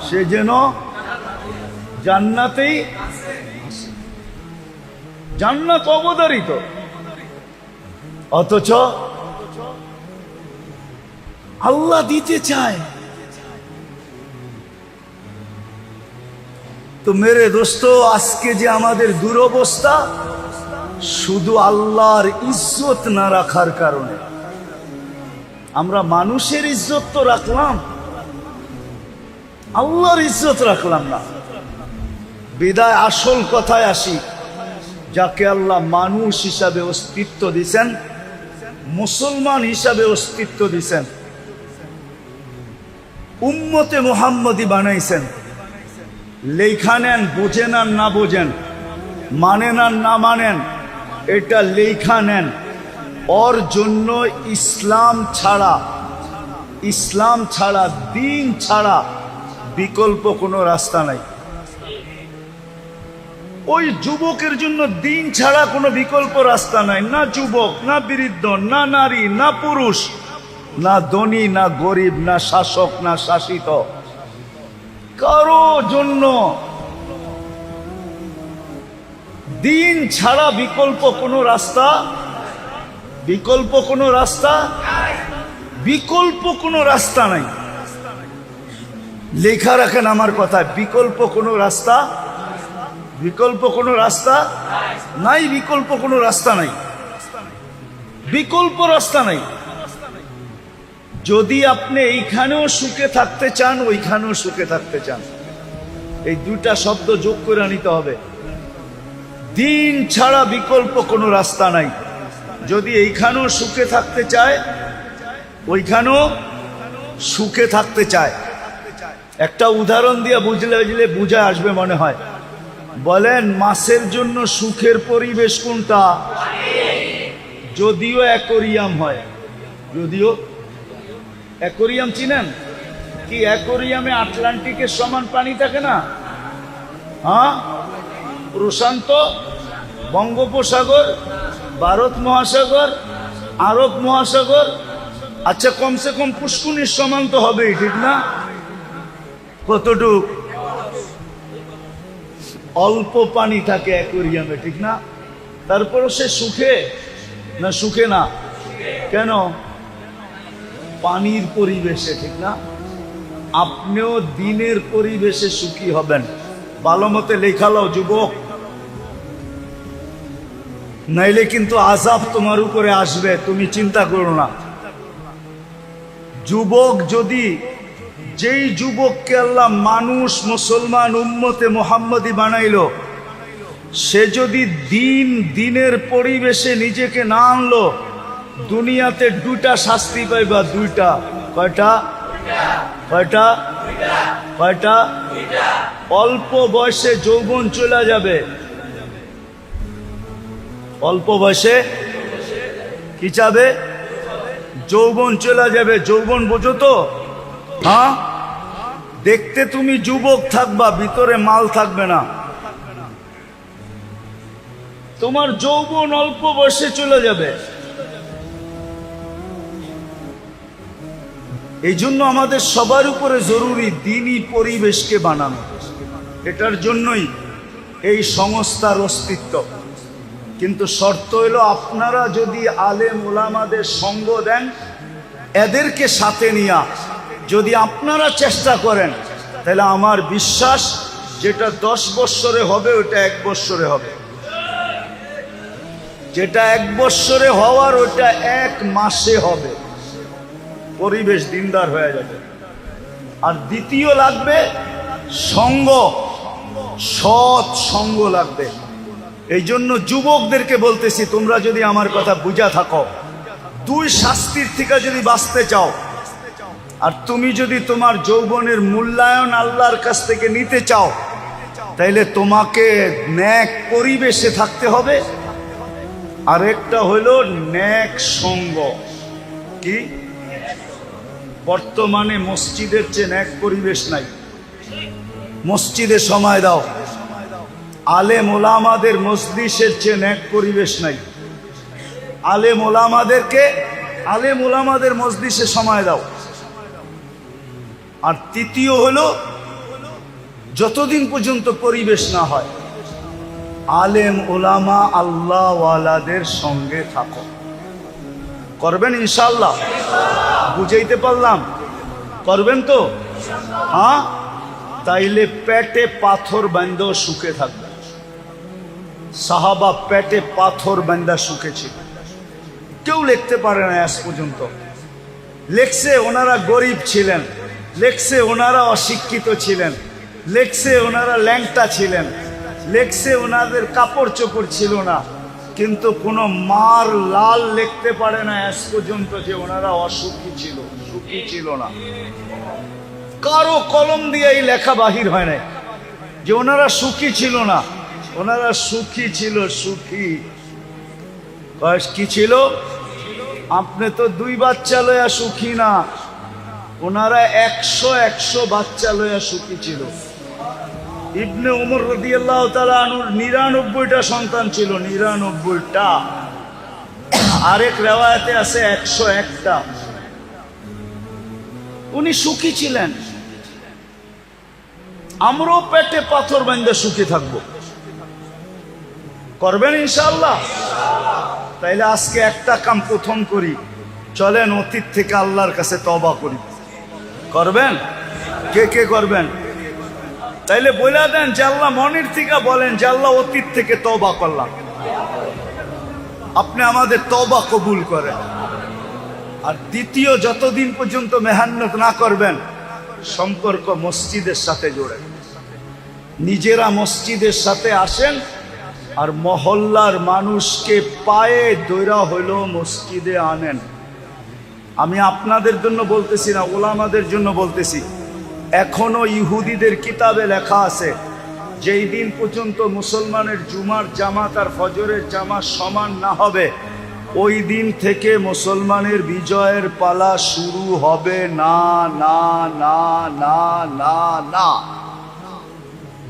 সে যেন জান্নাতেই, জান্নাত অবধারিত। অথচ আল্লাহ দিতে চায়, তো মেরে দোস্ত, আজকে যে আমাদের দুরবস্থা, শুধু আল্লাহর ইজ্জত না রাখার কারণে। আমরা মানুষের ইজ্জত তো রাখলাম, আল্লাহর ইজ্জত রাখলাম না। বিদায় আসল কথায় আসি, যাকে আল্লাহ মানুষ হিসাবে অস্তিত্ব দিছেন, মুসলমান হিসাবে অস্তিত্ব দিছেন, উম্মতে মুহাম্মদী বানাইছেন, লেখা নেন, বোঝেন আর না বোঝেন, মানেন আর না মানেন, এটা লেখা নেন। ওর জন্য ইসলাম ছাড়া, দিন ছাড়া বিকল্প কোনো রাস্তা নাই। ওই যুবকের জন্য দিন ছাড়া কোনো বিকল্প রাস্তা নাই। না যুবক, না বৃদ্ধ, না নারী, না পুরুষ, না ধনী, না গরিব, না শাসক, না শাসিত, কারো জন্য দিন ছাড়া বিকল্প কোনো রাস্তা নাই। লেখা রাখেন আমার কথা, বিকল্প কোনো রাস্তা নাই। বিকল্প রাস্তা নাই। যদি আপনি এইখানেও সুখে থাকতে চান, ওইখানেও সুখে থাকতে চান, এই দুইটা শব্দ যোগ করে নিতে হবে। দিন ছাড়া বিকল্প কোনো রাস্তা নাই। যদি এইখানেও সুখে থাকতে চায়, ওইখানেও সুখে থাকতে চায়। একটা উদাহরণ দিয়ে বুঝলে বুঝে আসবে মনে হয়। বলেন, মাছের জন্য সুখের পরিবেশ কোনটা? যদিও অ্যাকোরিয়াম হয়, অ্যাকোরিয়াম চিনেন কি? অ্যাকোরিয়ামে আটলান্টিকের সমান পানি থাকে না? হ্যাঁ, প্রশান্ত, বঙ্গোপসাগর, ভারত মহাসাগর, আরব মহাসাগর, আচ্ছা কমসে কম পুষ্কুনির সমান তো হবেই, ঠিক না? কতটুক? অল্প পানি থাকে অ্যাকোরিয়ামে, ঠিক না? তারপরও সে সুখে না কেন? পানির পরিবেশে, ঠিক না? আপনিও দিনের পরিবেশে সুখী হবেন। ভালো মতে লেখালো যুবক, নাইলে কিন্তু আযাব তোমার উপরে আসবে, তুমি চিন্তা করো না। যুবক যদি, যেই যুবককে আল্লাহ মানুষ, মুসলমান, উম্মতে মুহাম্মদী বানাইলো, সে যদি দিনের পরিবেশে নিজেকে না আনলো, দুনিয়াতে দুইটা শাস্তি পাইবা। দুইটা। কয়টা? অল্প বয়সে যৌবন চলে যাবে। অল্প বয়সে কি যাবে? যৌবন চলে যাবে। যৌবন বোঝো তো? হ্যাঁ, দেখতে তুমি যুবক থাকবা, ভিতরে মাল থাকবে না। তোমার যৌবন অল্প বয়সে চলে যাবে। এই জন্য আমাদের সবার উপরে জরুরি দ্বীনি পরিবেশকে বানানো। এটার জন্যই এই সংস্থার অস্তিত্ব। কিন্তু শর্ত হলো, আপনারা যদি আলেম ওলামাদের সঙ্গ দেন, এদেরকে সাথে নিয়া যদি আপনারা চেষ্টা করেন, তাহলে আমার বিশ্বাস, যেটা 10 বৎসরে হবে ওটা 1 বৎসরে হবে, যেটা 1 বৎসরে হওয়ার ওটা 1 মাসে হবে। পরিবেশ দিনদার হয়ে যাবে। আর দ্বিতীয় লাগবে সঙ্গ, সৎ সঙ্গ লাগবে। এই জন্য যুবকদেরকে বলতেছি, তোমরা যদি আমার কথা বুঝা থাকো, 2 শাস্তির থেকে যদি বাঁচতে চাও, আর তুমি যদি তোমার যৌবনের মূল্যায়ন আল্লাহর কাছ থেকে নিতে চাও, তাইলে তোমাকে নেক পরিবেশে থাকতে হবে। আর একটা হলো নেক সঙ্গ। কি? বর্তমানে মসজিদের চেয়ে নেক পরিবেশ নাই। মসজিদে সময় দাও। আলেম ওলামাদের মজলিসের চেয়ে নেক পরিবেশ নাই। আলেম ওলামাদের মজলিসে সময় দাও। আর তৃতীয় হলো, যতদিন পর্যন্ত পরিবেশ না হয়, আলেম ওলামা আল্লাহওয়ালাদের সঙ্গে থাকো। করবেন ইনশাআল্লাহ? বুঝাইতে পারলাম? করবেন তো? হ্যাঁ, তাইলে পেটে পাথর বান্ধা সুখে থাকবে। সাহাবা পেটে পাথর বান্ধা সুখে ছিল। কেউ লিখতে পারে না আজ পর্যন্ত। লেখছে ওনারা গরিব ছিলেন, লেখছে ওনারা অশিক্ষিত ছিলেন, লেখছে ওনারা ল্যাংটা ছিলেন, লেখছে ওনাদের কাপড় চোপড় ছিল না, কিন্তু কোনো মার লাল লিখতে পারে না আজ পর্যন্ত যে ওনারা অসুখী ছিল, সুখী ছিল না। কারো কলম দিয়ে এই লেখা বাহির হয় নাই যে ওনারা সুখী ছিল না। ওনারা সুখী ছিল, সুখী। কি ছিল? আপনি তো 2 বাচ্চা লইয়া সুখী না, ওনারা 100 বাচ্চা লইয়া সুখী ছিল। ইবনে উমর রাদিয়াল্লাহু তাআলা আনহুর 99টা সন্তান ছিল, 99টা। আরেক রিওয়ায়াতে আছে 101টা। উনি সুখী ছিলেন। আমরাও পেটে পাথর বাঁধে সুখী থাকবো। করবেন ইনশাআল্লাহ? তাইলে আজকে একটা কাম প্রথম করি, চলেন অতীত থেকে আল্লাহর কাছে তওবা করি। করবেন? কে কে করবেন? তাইলে বলে দেন যে আল্লাহ, মনের থেকে বলেন যে আল্লাহ অতীত থেকে তওবা করলাম, আপনি আমাদের তওবা কবুল করেন। আর দ্বিতীয়, যতদিন পর্যন্ত মেহনত না করবেন, সম্পর্ক মসজিদের সাথে জোড়েন। নিজেরা মসজিদের সাথে আসেন, আর মহল্লার মানুষকে পায়ে দৈরা হইলেও মসজিদে আনেন। আমি আপনাদের জন্য বলতেছি না, ওলামাদের জন্য বলতেছি। এখনো ইহুদিদের কিতাবে লেখা আছে, যেই দিন পর্যন্ত মুসলমানের জুমার জামাত আর ফজরের জামাত সমান না হবে, ওই দিন থেকে মুসলমানের বিজয়ের পালা শুরু হবে না, না, না, না, না, না।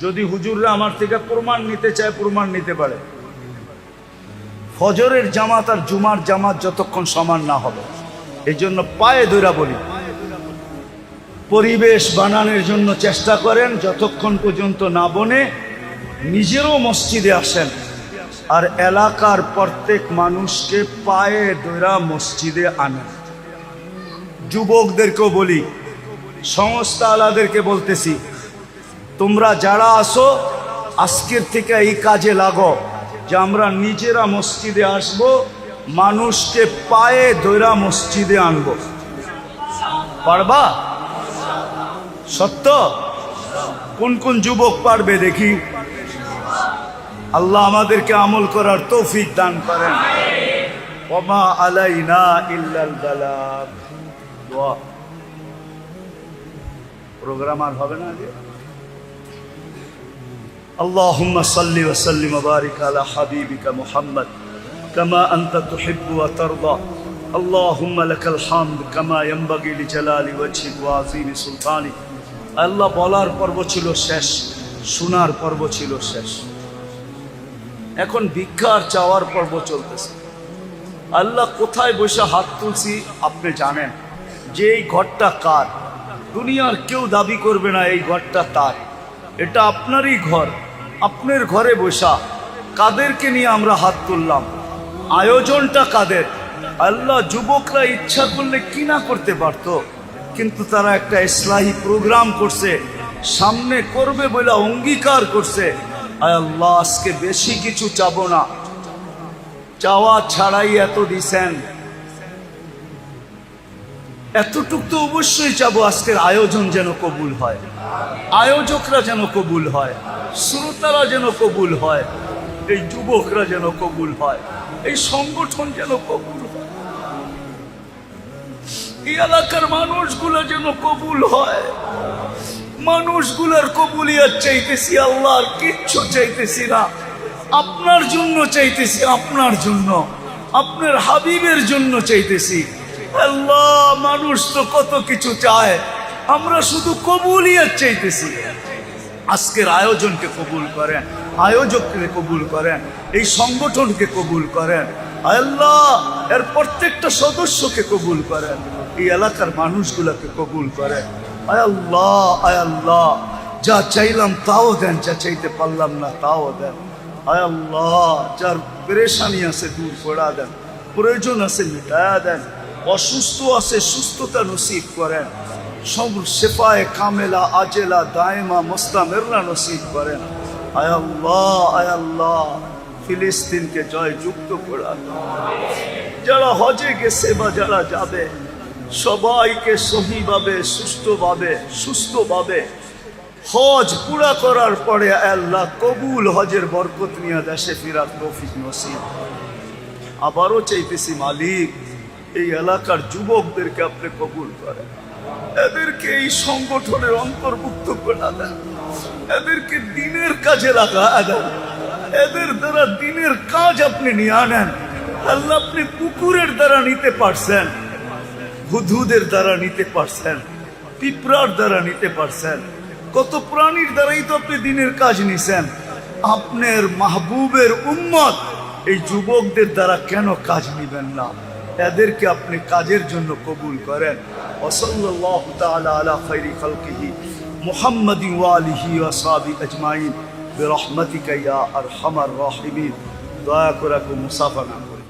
যদি হুজুররা আমার থেকে প্রমাণ নিতে চায়, প্রমাণ নিতে পারে। ফজরের জামাত আর জুমার জামাত যতক্ষণ সমান না হবে, এই জন্য পায়ে ধরা বলি, পরিবেশ বানানোর জন্য চেষ্টা করেন। যতক্ষণ পর্যন্ত না বনে, নিজেরও মসজিদে আসেন, আর এলাকার প্রত্যেক মানুষকে পায়ে ধরা মসজিদে আনেন। যুবকদেরকেও বলি, সংস্থা আলাদেরকে বলতেছি, তোমরা যারা আসো, আজকের থেকে এই কাজে লাগো যে আমরা নিজেরা মসজিদে আসব, মানুষকে পায়ে ধরা মসজিদে আনব। পারবা? সত্য? কোন কোন যুবক পারবে দেখি? আল্লাহ আমাদেরকে আমল করার তৌফিক দান করেন। ওমা আলাইনা ইল্লাল বালাগ। দোয়া। প্রোগ্রাম আর হবে না আজকে? আল্লাহুম্মা সাল্লি ওয়া সাল্লিম ওয়া বারিক আলা হাবিবিকা মুহাম্মদ কামা আনতা তুহিব্বু ওয়া তারদা। আল্লাহুম্মা লাকাল হামদ কামা ইয়ানবাগি লিজালালি ওয়াজহিক ওয়া আযীমি সুলতানিক। আল্লাহ বলার পর্ব ছিল শেষ, শোনার পর্ব ছিল শেষ। এখন ভিক্ষার চাওয়ার পর্ব চলতেছে। আল্লাহ কোথায় বসে হাত তুলছি আপনি জানেন, যে এই ঘরটা কার। দুনিয়ার কেউ দাবি করবে না এই ঘরটা তার, এটা আপনারই ঘর। আপনার ঘরে বসা কাদেরকে নিয়ে আমরা হাত তুললাম? আয়োজনটা কাদের? আল্লাহ, যুবকরা ইচ্ছা করলে কি না করতে পারত, কিন্তু তারা একটা ইসলাহি প্রোগ্রাম করছে, সামনে করবে বলে অঙ্গীকার করছে। আয় আল্লাহ, আজকে বেশি কিছু চাবো না, চাওয়া ছাড়াই এত দিছেন, এতটুক তো অবশ্যই চাবো। আজকের আয়োজন যেন কবুল হয়, আয়োজকরা যেন কবুল হয়, শ্রোতারা যেন কবুল হয়, এই যুবকরা যেন কবুল হয়, এই সংগঠন যেন কবুল হয়, এই এলাকার মানুষগুলো যেন কবুল হয়। মানুষগুলোর কবুলিয়ত চাইতেছি আল্লাহ, আর কিচ্ছু চাইতেছি না। আপনার জন্য চাইতেছি, আপনার জন্য, আপনার হাবিবের জন্য চাইতেছি। আল্লাহ, মানুষ তো কত কিছু চায়, আমরা শুধু কবুলিয়ত চাইতেছি। আজকের আয়োজনকে কবুল করেন, আয়োজককে কবুল করেন, এই সংগঠনকে কবুল করেন। আল্লাহ, এর প্রত্যেকটা সদস্যকে কবুল করেন, এই এলাকার মানুষগুলোকে কবুল করেন। আয় আল্লাহ, আয় আল্লাহ, যা চাইলাম তাও দেন, যা চাইতে পারলাম না তাও দেন। আয় আল্লাহ, যার পেরেশানি আছে দূর করা দেন, প্রয়োজন আছে মিটায়া দেন, অসুস্থ আছে সুস্থতা নসিব করেন। সবর শেফায়ে কামেলা আজেলা দায়েমা মুস্তামিররা নসিব করেন। আয় আল্লাহ ফিলিস্তিনকে জয়যুক্ত করা। যারা হজে গেছে বা যারা যাবে সবাইকে সহিভাবে সুস্থভাবে হজ পুরা করার পরে আল্লাহ কবুল হজের বরকত নিয়ে দেশে ফেরার তৌফিক নসিব। আবারও চাইতেছি মালিক এই এলাকার যুবকদেরকে আপনি কবুল করেন, এদেরকে এই সংগঠনের অন্তর্ভুক্ত করে দেন, এদেরকে দিনের কাজে লাগা দেন, এদের দ্বারা দিনের কাজ আপনি নিয়ে আনেন। আল্লাহ আপনি কুকুরের দ্বারা নিতে পারছেন, হুদহুদের দ্বারা নিতে পারছেন, পিঁপড়ার দ্বারা নিতে পারছেন, কত প্রাণীর দ্বারাই তো আপনি দিনের কাজ নিছেন। আপনার মাহবুবের উম্মত এই যুবকদের দ্বারা কেন কাজ নিবেন না? এদেরকে আপনি কাজের জন্য কবুল করেন। ওয়াসাল্লাল্লাহু তাআলা আলা খায়রি খালকিহি মুহাম্মাদিন ওয়া আলিহি ওয়া সাহবিহি আজমাইন বিরহমাতিকা ইয়া আরহামার রাহিমিন। দয়া করে মুসাফা না করে